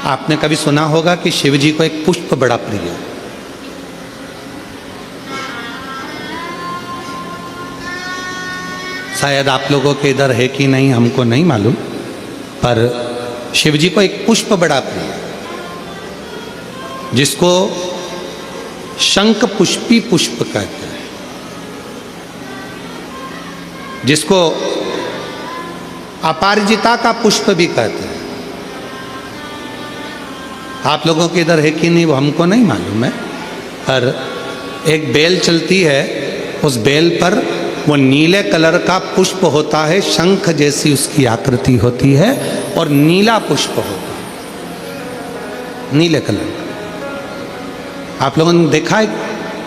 आपने कभी सुना होगा कि शिव जी को एक पुष्प बड़ा प्रिय है। शायद आप लोगों के इधर है कि नहीं हमको नहीं मालूम, पर शिव जी को एक पुष्प बड़ा प्रिय है जिसको शंख पुष्पी पुष्प कहते हैं, जिसको अपराजिता का पुष्प भी कहते हैं। आप लोगों के इधर है कि नहीं वो हमको नहीं मालूम है, पर एक बेल चलती है, उस बेल पर वो नीले कलर का पुष्प होता है, शंख जैसी उसकी आकृति होती है और नीला पुष्प होता है, नीले कलर का। आप लोगों ने देखा है?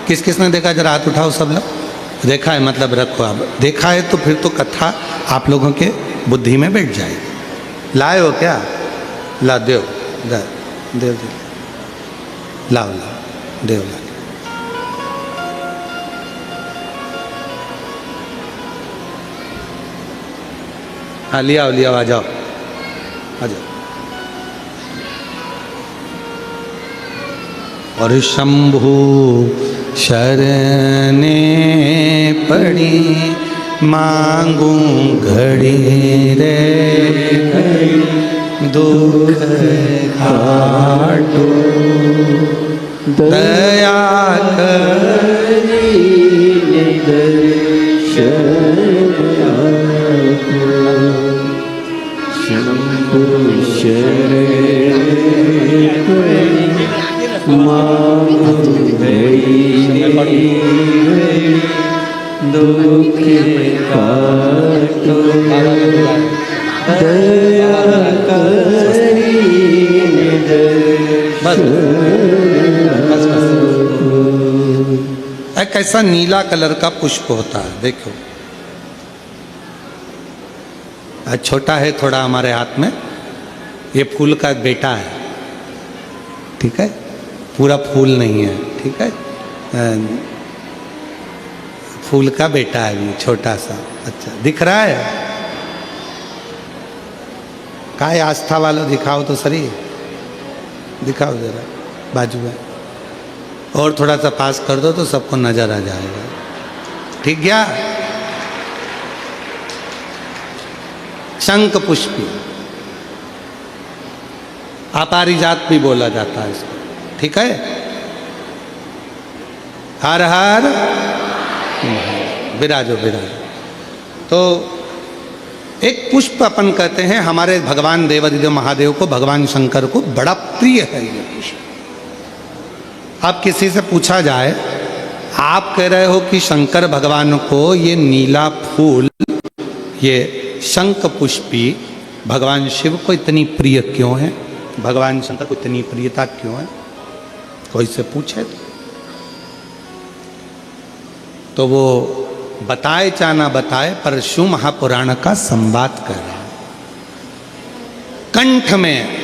किस किस ने देखा? जरा हाथ उठाओ सब लोग। देखा है मतलब रखो। आप देखा है तो फिर तो कथा आप लोगों के बुद्धि में बैठ जाएगी। लाए हो क्या? ला देव देव देव लाओ लाओ देव ला। हाँ लिया लिया, आ जाओ आ जाओ। और शंभु शरणे पड़ी मांगू घड़ी रे दुख काटो दया करी शंभु शरण दुख काटो दया करी कैसा नीला कलर का पुष्प होता है, देखो। छोटा है थोड़ा हमारे हाथ में, ये फूल का बेटा है, ठीक है, पूरा फूल नहीं है, ठीक है, फूल का बेटा है ये छोटा सा। अच्छा दिख रहा है? काय आस्था वालों दिखाओ तो सही, दिखाओ जरा बाजू में, और थोड़ा सा पास कर दो तो सबको नजर आ जाएगा। ठीक गया? शंख पुष्पी, अपराजिता भी बोला जाता है इसको, ठीक है। हर हर विराजो विराजो। तो एक पुष्प अपन कहते हैं, हमारे भगवान देवादिदेव महादेव को, भगवान शंकर को बड़ा प्रिय है ये पुष्प। अब किसी से पूछा जाए, आप कह रहे हो कि शंकर भगवान को ये नीला फूल, ये शंख पुष्पी भगवान शिव को इतनी प्रिय क्यों है, भगवान शंकर को इतनी प्रियता क्यों है? कोई से पूछे तो वो बताए चाहे ना बताए, पर शिव महापुराण का संवाद कर रहे हैं। कंठ में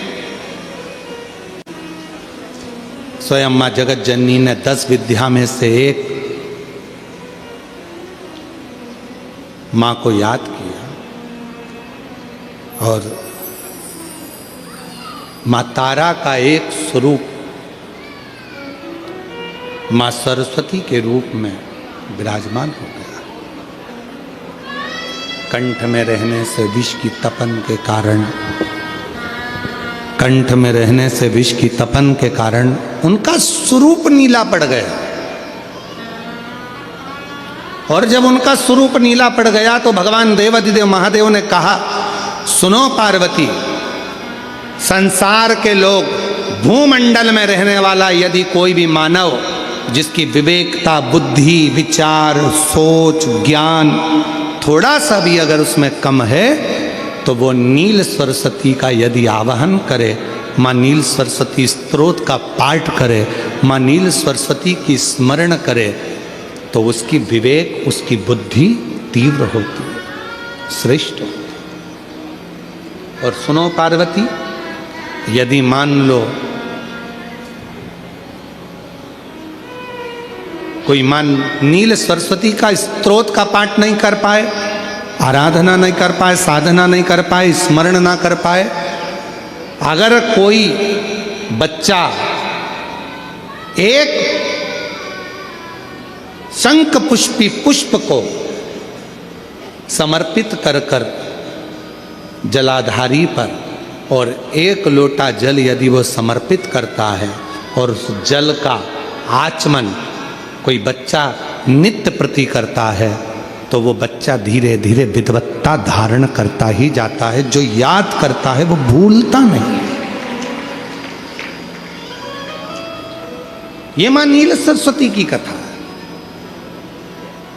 स्वयं मां जगत जननी ने 10 विद्या में से एक मां को याद किया और माँ तारा का एक स्वरूप माँ सरस्वती के रूप में विराजमान हो गया। कंठ में रहने से विष की तपन के कारण, कंठ में रहने से विष की तपन के कारण उनका स्वरूप नीला पड़ गया। और जब उनका स्वरूप नीला पड़ गया तो भगवान देवाधिदेव महादेव ने कहा, सुनो पार्वती, संसार के लोग, भूमंडल में रहने वाला यदि कोई भी मानव जिसकी विवेकता, बुद्धि, विचार, सोच, ज्ञान थोड़ा सा भी अगर उसमें कम है तो वो नील सरस्वती का यदि आवाहन करे, माँ नील सरस्वती स्तोत्र का पाठ करे, माँ नील सरस्वती की स्मरण करे, तो उसकी विवेक, उसकी बुद्धि तीव्र होती है, श्रेष्ठ होती है। और सुनो पार्वती, यदि मान लो कोई नील सरस्वती का स्तोत्र का पाठ नहीं कर पाए, आराधना नहीं कर पाए, साधना नहीं कर पाए, स्मरण ना कर पाए, अगर कोई बच्चा एक शंख पुष्पी पुष्प को समर्पित कर कर जलाधारी पर और एक लोटा जल यदि वो समर्पित करता है और उस जल का आचमन कोई बच्चा नित्य प्रति करता है तो वो बच्चा धीरे धीरे विद्वत्ता धारण करता ही जाता है। जो याद करता है वो भूलता नहीं। ये मां नील सरस्वती की कथा है।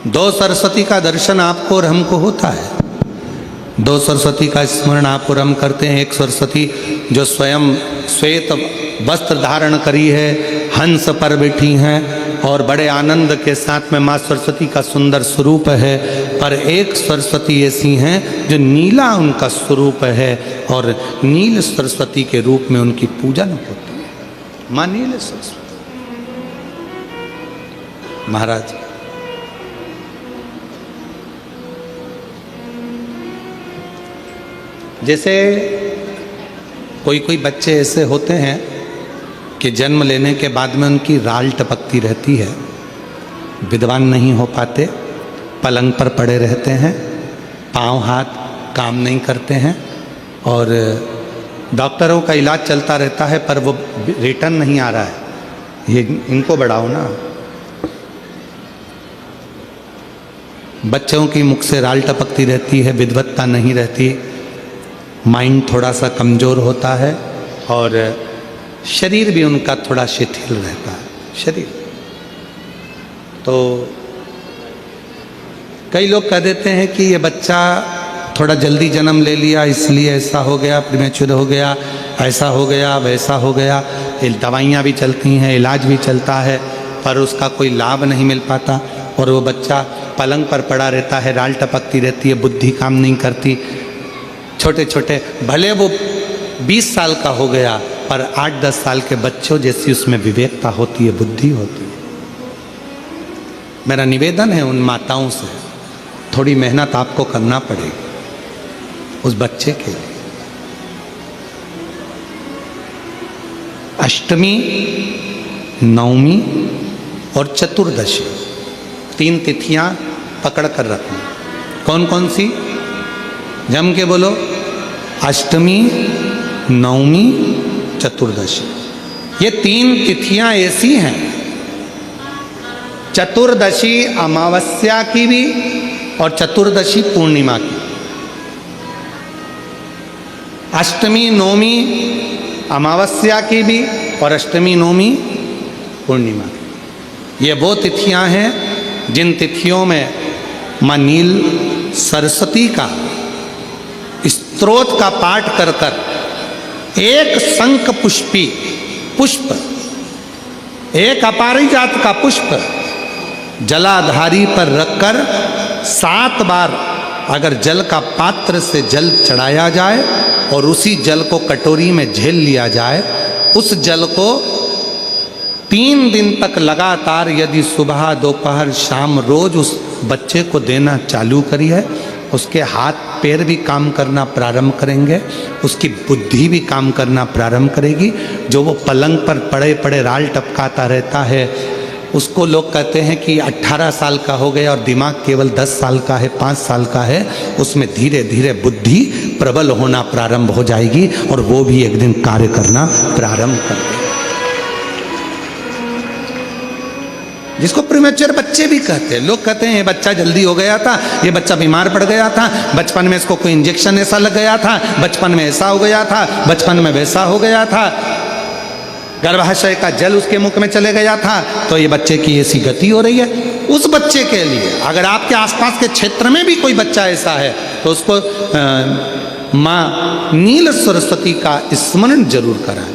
दो सरस्वती का दर्शन आपको और हमको होता है, दो सरस्वती का स्मरण आप और हम करते हैं। एक सरस्वती जो स्वयं श्वेत वस्त्र धारण करी है, हंस पर बैठी हैं और बड़े आनंद के साथ में माँ सरस्वती का सुंदर स्वरूप है। पर एक सरस्वती ऐसी हैं जो नीला उनका स्वरूप है और नील सरस्वती के रूप में उनकी पूजन होती है। माँ नील सरस्वती। महाराज जैसे कोई कोई बच्चे ऐसे होते हैं कि जन्म लेने के बाद में उनकी राल टपकती रहती है, विद्वान नहीं हो पाते, पलंग पर पड़े रहते हैं, पाँव हाथ काम नहीं करते हैं और डॉक्टरों का इलाज चलता रहता है पर वो रिटर्न नहीं आ रहा है। ये इनको बढ़ाओ ना। बच्चों की मुख से राल टपकती रहती है, विद्वत्ता नहीं रहती, माइंड थोड़ा सा कमज़ोर होता है और शरीर भी उनका थोड़ा शिथिल रहता है शरीर। तो कई लोग कह देते हैं कि ये बच्चा थोड़ा जल्दी जन्म ले लिया इसलिए ऐसा हो गया, प्रीमेच्योर हो गया, ऐसा हो गया, वैसा हो गया। दवाइयाँ भी चलती हैं, इलाज भी चलता है पर उसका कोई लाभ नहीं मिल पाता और वो बच्चा पलंग पर पड़ा रहता है, राल टपकती रहती है, बुद्धि काम नहीं करती। छोटे छोटे भले वो 20 साल का हो गया पर 8-10 साल के बच्चों जैसी उसमें विवेकता होती है, बुद्धि होती है। मेरा निवेदन है उन माताओं से, थोड़ी मेहनत आपको करना पड़ेगी उस बच्चे के लिए। अष्टमी, नवमी और चतुर्दशी 3 तिथियां पकड़ कर रखना। कौन कौन सी? जम के बोलो। अष्टमी, नवमी, चतुर्दशी। ये 3 तिथियां ऐसी हैं, चतुर्दशी अमावस्या की भी और चतुर्दशी पूर्णिमा की। अष्टमी नवमी अमावस्या की भी और अष्टमी नवमी पूर्णिमा की। ये वो तिथियां हैं जिन तिथियों में मां नील सरस्वती का स्तोत्र का पाठ कर कर एक शंख पुष्पी पुष्प, एक अपारिजात का पुष्प जलाधारी पर रखकर 7 बार अगर जल का पात्र से जल चढ़ाया जाए और उसी जल को कटोरी में झेल लिया जाए, उस जल को 3 दिन तक लगातार यदि सुबह दोपहर शाम रोज उस बच्चे को देना चालू करिए उसके हाथ पैर भी काम करना प्रारंभ करेंगे, उसकी बुद्धि भी काम करना प्रारंभ करेगी। जो वो पलंग पर पड़े पड़े राल टपकाता रहता है, उसको लोग कहते हैं कि 18 साल का हो गया और दिमाग केवल 10 साल का है, 5 साल का है। उसमें धीरे धीरे बुद्धि प्रबल होना प्रारंभ हो जाएगी और वो भी एक दिन कार्य करना प्रारंभ कर देगा। जिसको प्रीमेच्योर बच्चे भी कहते हैं। लोग कहते हैं ये बच्चा जल्दी हो गया था, ये बच्चा बीमार पड़ गया था, बचपन में इसको कोई इंजेक्शन ऐसा लग गया था, बचपन में ऐसा हो गया था, बचपन में वैसा हो गया था, गर्भाशय का जल उसके मुख में चले गया था, तो ये बच्चे की ऐसी गति हो रही है। उस बच्चे के लिए अगर आपके आसपास के क्षेत्र में भी कोई बच्चा ऐसा है तो उसको माँ नील सरस्वती का स्मरण जरूर कराएं।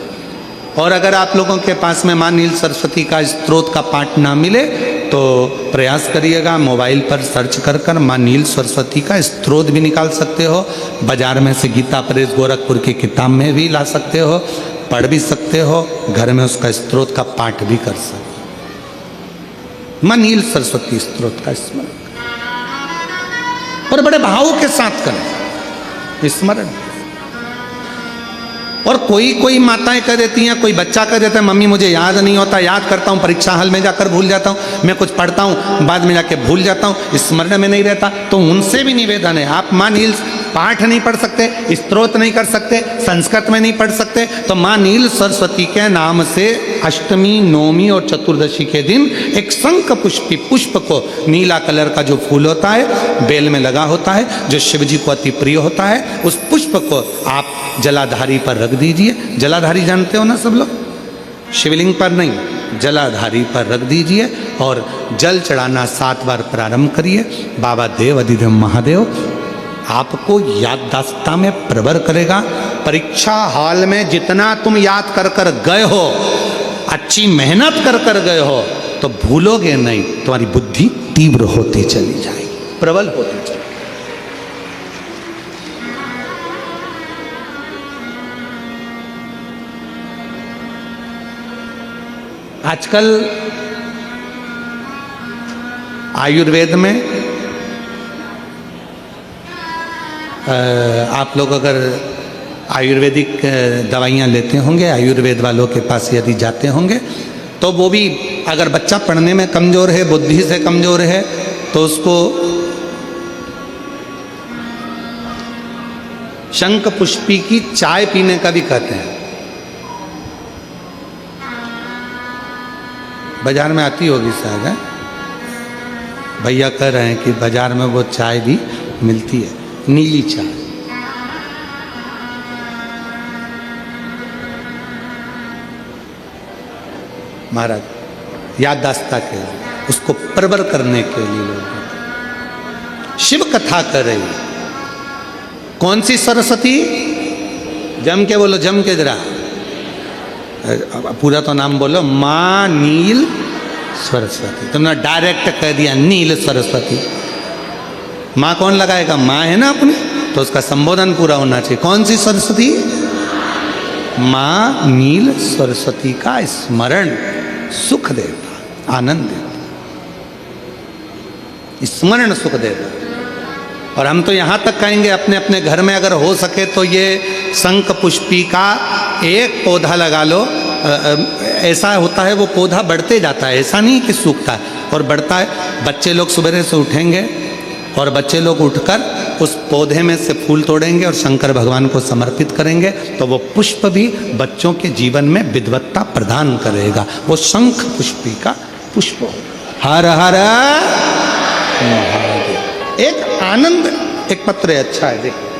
और अगर आप लोगों के पास में माँ नील सरस्वती का स्त्रोत का पाठ ना मिले तो प्रयास करिएगा, मोबाइल पर सर्च कर माँ नील सरस्वती का स्त्रोत भी निकाल सकते हो। बाजार में से गीता प्रेस गोरखपुर की किताब में भी ला सकते हो, पढ़ भी सकते हो, घर में उसका स्त्रोत का पाठ भी कर सकते हो। माँ नील सरस्वती स्त्रोत का स्मरण और बड़े भाव के साथ करें स्मरण। और कोई माताएं कह देती हैं, कोई बच्चा कह देता है मम्मी मुझे याद नहीं होता, याद करता हूँ परीक्षा हॉल में जाकर भूल जाता हूँ, मैं कुछ पढ़ता हूँ बाद में जाके भूल जाता हूँ, स्मरण में नहीं रहता। तो उनसे भी निवेदन है, आप माँ नील पाठ नहीं पढ़ सकते, स्तोत्र नहीं कर सकते, संस्कृत में नहीं पढ़ सकते, तो माँ नील सरस्वती के नाम से अष्टमी, नवमी और चतुर्दशी के दिन एक शंख पुष्पी पुष्प को, नीला कलर का जो फूल होता है बेल में लगा होता है, जो शिव जी को अति प्रिय होता है, उस पुष्प को आप जलाधारी पर रख दीजिए। जलाधारी जानते हो ना सब लोग, शिवलिंग पर नहीं, जलाधारी पर रख दीजिए और जल चढ़ाना 7 बार प्रारंभ करिए। बाबा देव अधिदेव महादेव आपको याददाश्ता में प्रवर करेगा। परीक्षा हॉल में जितना तुम याद कर कर गए हो, अच्छी मेहनत कर कर गए हो, तो भूलोगे नहीं, तुम्हारी बुद्धि तीव्र होती चली जाएगी, प्रबल होती चली। आजकल आयुर्वेद में आप लोग अगर आयुर्वेदिक दवाइयाँ लेते होंगे, आयुर्वेद वालों के पास यदि जाते होंगे, तो वो भी अगर बच्चा पढ़ने में कमज़ोर है, बुद्धि से कमज़ोर है, तो उसको शंख पुष्पी की चाय पीने का भी कहते हैं। बाजार में आती होगी शायद, है भैया कह रहे हैं कि बाजार में वो चाय भी मिलती है, नीली चाय। महाराज याददाश्ता के लिए, उसको प्रबल करने के लिए लोग शिव कथा कर रही। कौन सी सरस्वती? जम के बोलो, जम के जरा, पूरा तो नाम बोलो, माँ नील सरस्वती। तुमने डायरेक्ट कह दिया नील सरस्वती। माँ कौन लगाएगा? माँ है ना अपनी, तो उसका संबोधन पूरा होना चाहिए। कौन सी सरस्वती? माँ नील सरस्वती का स्मरण सुख देता, आनंद देता, स्मरण सुख देता। और हम तो यहाँ तक कहेंगे अपने अपने घर में अगर हो सके तो ये शंख पुष्पी का एक पौधा लगा लो। ऐसा होता है वो पौधा बढ़ते जाता है, ऐसा नहीं कि सूखता है, और बढ़ता है। बच्चे लोग सुबह से उठेंगे और बच्चे लोग उठकर उस पौधे में से फूल तोड़ेंगे और शंकर भगवान को समर्पित करेंगे, तो वो पुष्प भी बच्चों के जीवन में विद्वत्ता प्रदान करेगा। वो शंख पुष्पी का पुष्प होगा। हर हर महादेव। एक आनंद, एक पत्र है, अच्छा है, देखो।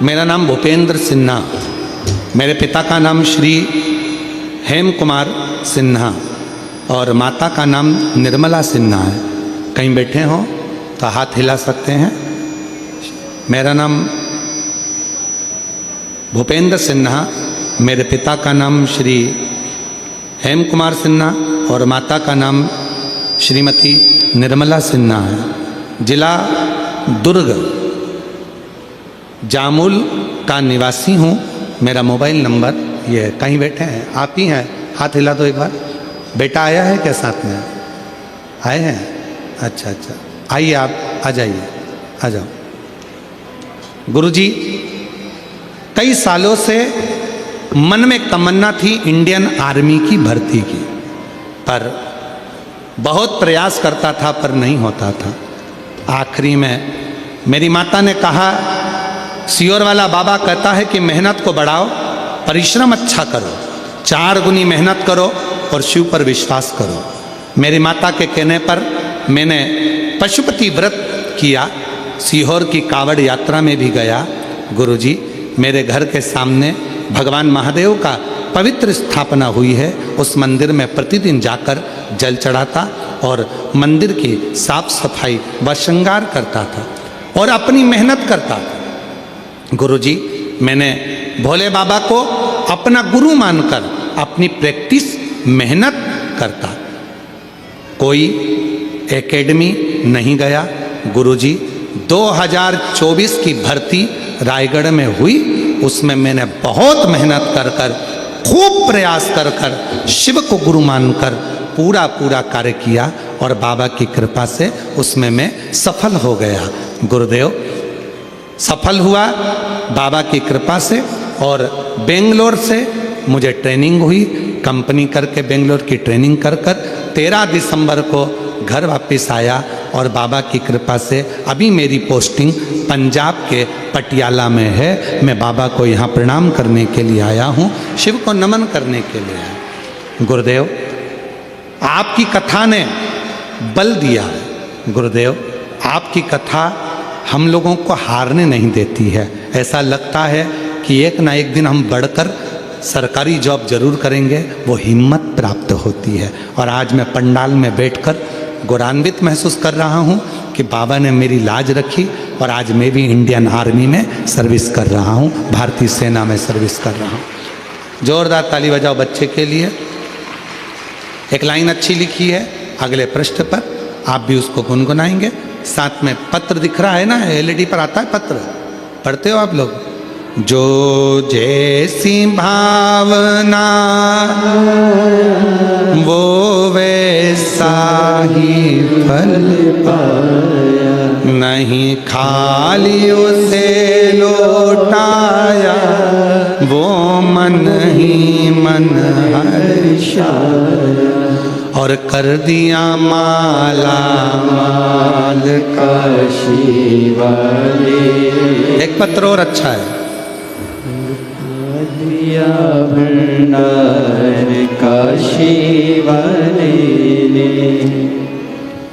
मेरा नाम भूपेंद्र सिन्हा, मेरे पिता का नाम श्री हेम कुमार सिन्हा और माता का नाम निर्मला सिन्हा है। कहीं बैठे हो तो हाथ हिला सकते हैं। मेरा नाम भूपेंद्र सिन्हा, मेरे पिता का नाम श्री हेम कुमार सिन्हा और माता का नाम श्रीमती निर्मला सिन्हा है। जिला दुर्ग, जामुल का निवासी हूँ। मेरा मोबाइल नंबर ये है। कहीं बैठे हैं? आप ही हैं? हाथ हिला दो एक बार। बेटा आया है क्या साथ में? आए हैं? अच्छा अच्छा, आइए आप, आ जाइए, आ जाओ। गुरुजी, कई सालों से मन में तमन्ना थी इंडियन आर्मी की भर्ती की, पर बहुत प्रयास करता था पर नहीं होता था। आखिरी में मेरी माता ने कहा, सियोर वाला बाबा कहता है कि मेहनत को बढ़ाओ, परिश्रम अच्छा करो, 4 गुनी मेहनत करो और शिव पर विश्वास करो। मेरी माता के कहने पर मैंने पशुपति व्रत किया, सीहोर की कावड़ यात्रा में भी गया। गुरुजी, मेरे घर के सामने भगवान महादेव का पवित्र स्थापना हुई है, उस मंदिर में प्रतिदिन जाकर जल चढ़ाता और मंदिर की साफ सफाई व श्रृंगार करता था और अपनी मेहनत करता था। गुरुजी, मैंने भोले बाबा को अपना गुरु मानकर अपनी प्रैक्टिस मेहनत करता। कोई एकेडमी नहीं गया। गुरुजी, 2024 की भर्ती रायगढ़ में हुई, उसमें मैंने बहुत मेहनत कर कर, खूब प्रयास कर कर, शिव को गुरु मानकर पूरा कार्य किया और बाबा की कृपा से उसमें मैं सफल हो गया। गुरुदेव, सफल हुआ बाबा की कृपा से। और बेंगलोर से मुझे ट्रेनिंग हुई, कंपनी करके बेंगलोर की ट्रेनिंग कर 13 दिसंबर को घर वापस आया और बाबा की कृपा से अभी मेरी पोस्टिंग पंजाब के पटियाला में है। मैं बाबा को यहाँ प्रणाम करने के लिए आया हूँ, शिव को नमन करने के लिए आया। गुरुदेव, आपकी कथा ने बल दिया है। गुरुदेव, आपकी कथा हम लोगों को हारने नहीं देती है। ऐसा लगता है कि एक ना एक दिन हम बढ़कर सरकारी जॉब जरूर करेंगे, वो हिम्मत प्राप्त होती है। और आज मैं पंडाल में बैठकर गौरवान्वित महसूस कर रहा हूँ कि बाबा ने मेरी लाज रखी और आज मैं भी इंडियन आर्मी में सर्विस कर रहा हूँ, भारतीय सेना में सर्विस कर रहा हूँ। जोरदार ताली बजाओ बच्चे के लिए। एक लाइन अच्छी लिखी है अगले पृष्ठ पर, आप भी उसको गुनगुनाएंगे। साथ में पत्र दिख रहा है ना, LED पर आता है पत्र, पढ़ते हो आप लोग? जो जैसी भावना वो वैसा ही फल पाया, नहीं खाली उसे लौटाया, वो मन ही मन हर्षाया और कर दिया माला माल काशी वाले। एक पत्र और अच्छा है, भंडार काशी वाले ने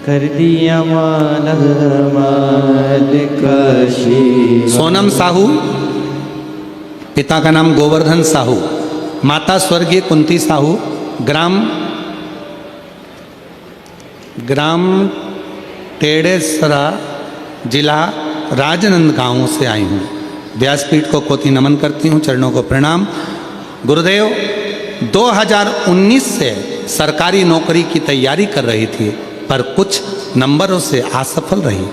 कर दिया माला माल काशी। सोनम साहू, पिता का नाम गोवर्धन साहू, माता स्वर्गीय कुंती साहू, ग्राम टेढ़ेसरा, जिला राजनांदगांव से आई हूँ। व्यासपीठ को कोटि नमन करती हूँ, चरणों को प्रणाम। गुरुदेव, 2019 से सरकारी नौकरी की तैयारी कर रही थी पर कुछ नंबरों से असफल रही।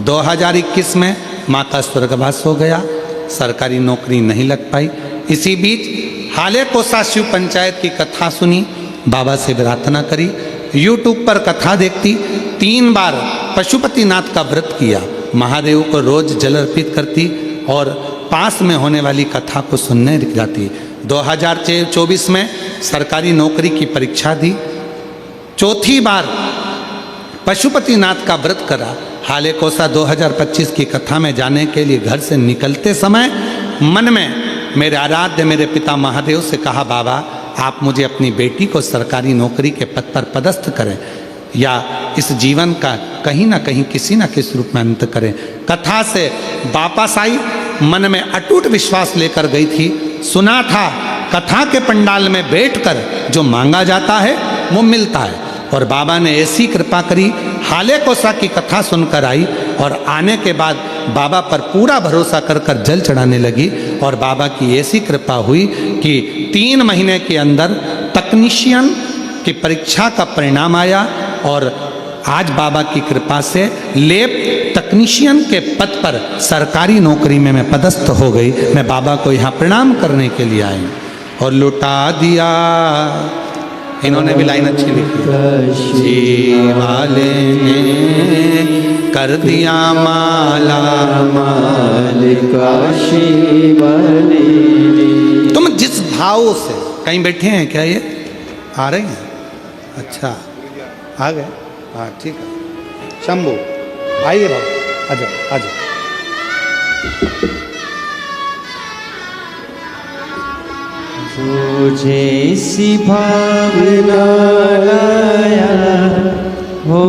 2021 में माँ का स्वर्गवास हो गया, सरकारी नौकरी नहीं लग पाई। इसी बीच हाले कोसा शिव पंचायत की कथा सुनी, बाबा से प्रार्थना करी, YouTube पर कथा देखती, 3 बार पशुपतिनाथ का व्रत किया, महादेव को रोज जल अर्पित करती और पास में होने वाली कथा को सुनने जाती। 2024 में सरकारी नौकरी की परीक्षा दी, 4थी बार पशुपतिनाथ का व्रत करा। हाले कोसा 2025 की कथा में जाने के लिए घर से निकलते समय मन में मेरे आराध्य मेरे पिता महादेव से कहा, बाबा आप मुझे अपनी बेटी को सरकारी नौकरी के पद पर पदस्थ करें या इस जीवन का कहीं ना कहीं किसी न किसी रूप में अंत करें। कथा से वापस आई, मन में अटूट विश्वास लेकर गई थी। सुना था कथा के पंडाल में बैठकर जो मांगा जाता है वो मिलता है, और बाबा ने ऐसी कृपा करी, हाले कोसा की कथा सुनकर आई और आने के बाद बाबा पर पूरा भरोसा कर कर जल चढ़ाने लगी। और बाबा की ऐसी कृपा हुई कि 3 महीने के अंदर तकनीशियन की परीक्षा का परिणाम आया और आज बाबा की कृपा से लैब तकनीशियन के पद पर सरकारी नौकरी में मैं पदस्थ हो गई। मैं बाबा को यहाँ प्रणाम करने के लिए आई और लुटा दिया। इन्होंने भी लाइन अच्छी लिखी। जी वाले ने कर दिया माला माल काशी वाले ने। तुम जिस भाव से, कहीं बैठे हैं क्या ये? आ रहे हैं? अच्छा आ गए, हाँ ठीक है। शंभू आइए बाबू, आ जाओ आ जाओ। जो जैसी भावना लाया हो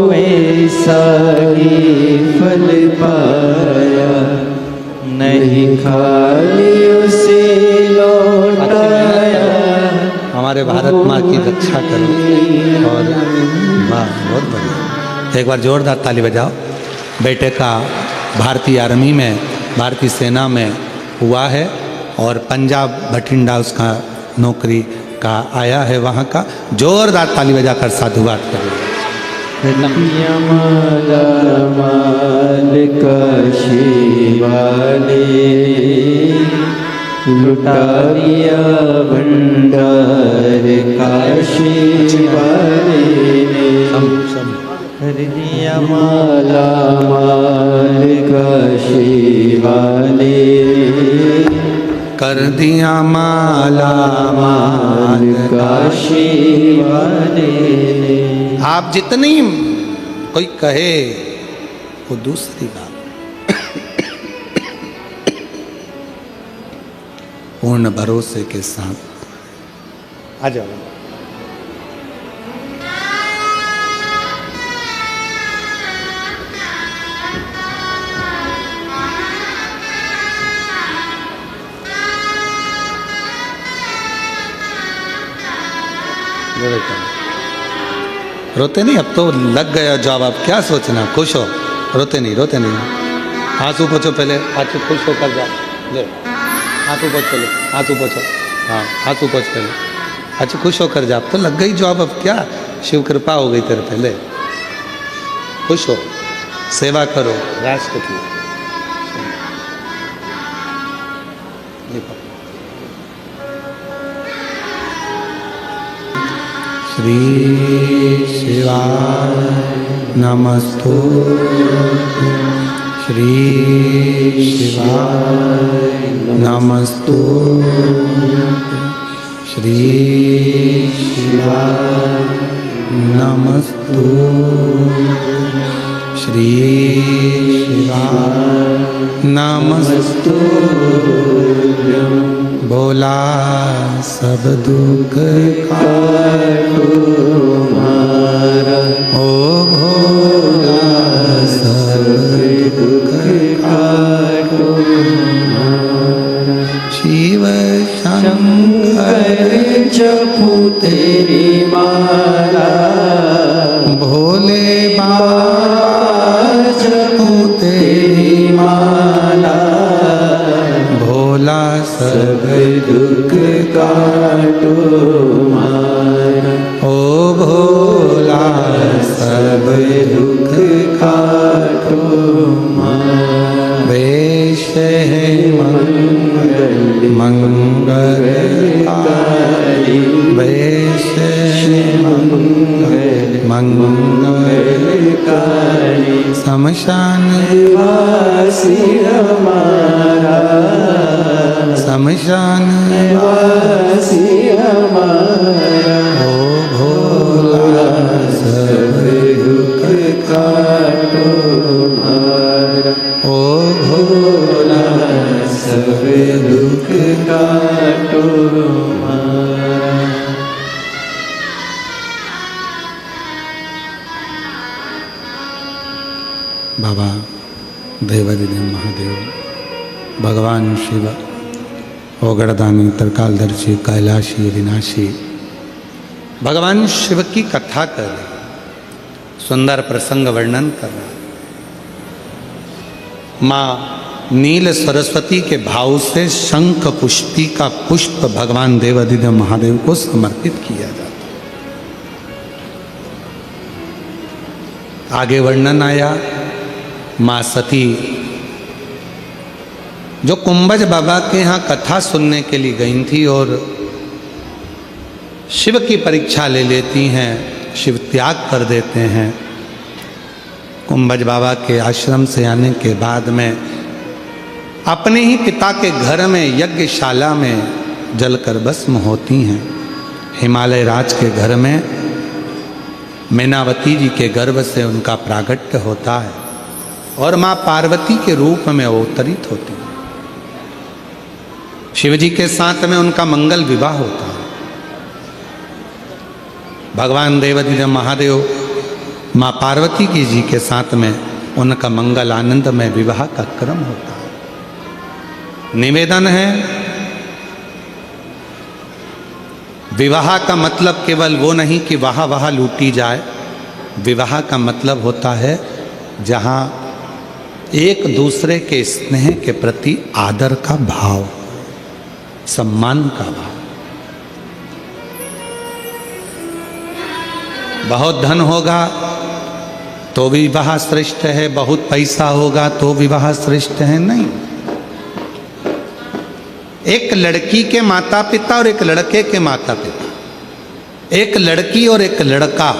वैसा ही फल पाया, नहीं खाली उसे लौटाया। हमारे भारत माँ की रक्षा करो। और वाह बहुत बढ़िया, एक बार जोरदार ताली बजाओ। बेटे का भारतीय आर्मी में, भारतीय सेना में हुआ है और पंजाब बठिंडा उसका नौकरी का आया है वहाँ का। जोरदार ताली बजाकर साधुवाद करें। माला माल काशी वाले, लुटा दिया भंडार काशी वाले ने। कर दिया माला माल काशी वाले, कर दिया माला माल काशी वाले ने। आप जितनी कोई कहे वो दूसरी बात, पूर्ण भरोसे के साथ आ जाओ। रोते नहीं, अब तो लग गया जॉब, अब क्या सोचना, खुश हो। रोते नहीं, रोते नहीं। आंसू पोछो पहले, आंसू खुश होकर जाओ। ले आंसू पोछ पहले, आंसू पोछो। हाँ आंसू पोछ पहले, अच्छा खुश होकर जा। अब तो लग गई जॉब, अब क्या, शिव कृपा हो गई तेरे पहले। खुश हो, सेवा करो राष्ट्र की। श्री शिवाय नमस्तु, श्री शिवाय नमस्तु, श्री शिवाय नमस्तु, श्री शिवाय नमस्तु। भोला सब दुख काटो मारा, ओ भोला सब दुख काटो मारा। शिव शंकर जपू तेरी माला, भोले बाबा जपू तेरी माला। भोला सब दुख काटो मारा, ओ भोला सब दुख काटो मारा। वेश है मंगल मंगलकारी, वेश है मंगल मंगलकारी। शमशान वासी हमारा, शमशान वासी हमारा। ओ भोला सब दुख काटो मारा, ओ भोला सब दुख काटो मारा। बाबा देवादिदेव महादेव, भगवान शिव, ओगड़दानी, तरकालदर्शी, कैलाशी, विनाशी, भगवान शिव की कथा कर रहे, सुंदर प्रसंग वर्णन कर रहे। माँ नील सरस्वती के भाव से शंख पुष्पी का पुष्प भगवान देवादिदेव महादेव को समर्पित किया जाता। आगे वर्णन आया माँ सती जो कुंभज बाबा के यहाँ कथा सुनने के लिए गई थी और शिव की परीक्षा ले लेती हैं, शिव त्याग कर देते हैं। कुंभज बाबा के आश्रम से आने के बाद में अपने ही पिता के घर में यज्ञशाला में जलकर भस्म होती हैं। हिमालय राज के घर में मैनावती जी के गर्भ से उनका प्रागट्य होता है और माँ पार्वती के रूप में अवतरित होती है। शिवजी के साथ में उनका मंगल विवाह होता है। भगवान देवाधिदेव महादेव माँ पार्वती की जी के साथ में उनका मंगल आनंद में विवाह का क्रम होता है। निवेदन है, विवाह का मतलब केवल वो नहीं कि वाह वाह लूटी जाए। विवाह का मतलब होता है जहाँ एक दूसरे के स्नेह के प्रति आदर का भाव, सम्मान का भाव। बहुत धन होगा तो विवाह श्रेष्ठ है, बहुत पैसा होगा तो विवाह श्रेष्ठ है, नहीं। एक लड़की के माता पिता और एक लड़के के माता पिता, एक लड़की और एक लड़का,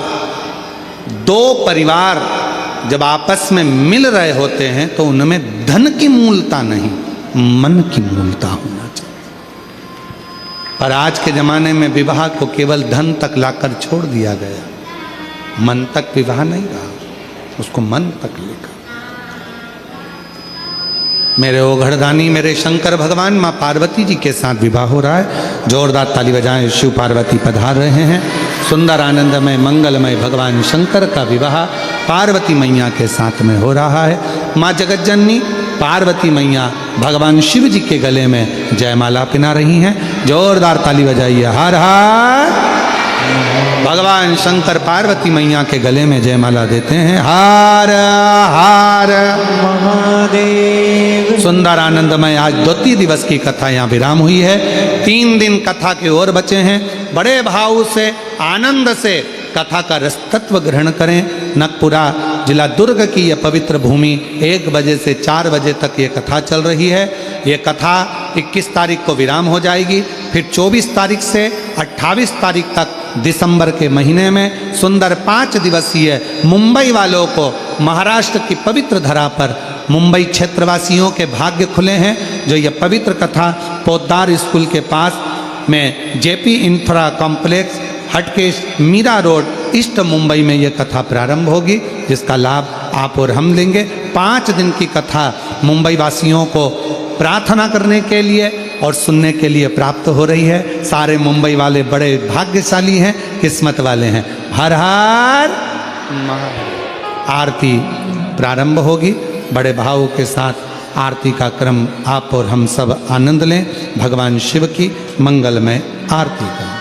दो परिवार जब आपस में मिल रहे होते हैं तो उनमें धन की मूलता नहीं, मन की मूलता होना चाहिए। पर आज के जमाने में विवाह को केवल धन तक लाकर छोड़ दिया गया, मन तक विवाह नहीं रहा, उसको मन तक लेकर। मेरे ओघड़दानी मेरे शंकर भगवान माँ पार्वती जी के साथ विवाह हो रहा है। जोरदार ताली बजाएं, शिव पार्वती पधार रहे हैं। सुंदर आनंदमय मंगलमय भगवान शंकर का विवाह पार्वती मैया के साथ में हो रहा है। माँ जगतजननी पार्वती मैया भगवान शिव जी के गले में जयमाला पिना रही हैं। जोरदार ताली बजाइए, हर हर। भगवान शंकर पार्वती मैया के गले में जयमाला देते हैं, हर हर महादेव। सुंदर आनंदमय आज द्वितीय दिवस की कथा यहाँ विराम हुई है। 3 दिन कथा के और बचे हैं। बड़े भाव से आनंद से कथा का रस तत्व ग्रहण करें। नकपुरा जिला दुर्ग की यह पवित्र भूमि 1 बजे से 4 बजे तक ये कथा चल रही है। ये कथा 21 तारीख को विराम हो जाएगी। फिर 24 तारीख से 28 तारीख तक दिसंबर के महीने में सुंदर 5 दिवसीय मुंबई वालों को महाराष्ट्र की पवित्र धरा पर मुंबई क्षेत्रवासियों के भाग्य खुले हैं। जो ये पवित्र कथा पोद्दार स्कूल के पास में JP infra complex Hatkesh Mira road east Mumbai में ये कथा प्रारंभ होगी, जिसका लाभ आप और हम लेंगे। 5 दिन की कथा मुंबई वासियों को प्रार्थना करने के लिए और सुनने के लिए प्राप्त हो रही है। सारे मुंबई वाले बड़े भाग्यशाली हैं, किस्मत वाले हैं। हर हर महादेव। आरती प्रारंभ होगी। बड़े भाव के साथ आरती का क्रम आप और हम सब आनंद लें। भगवान शिव की मंगलमय आरती करें।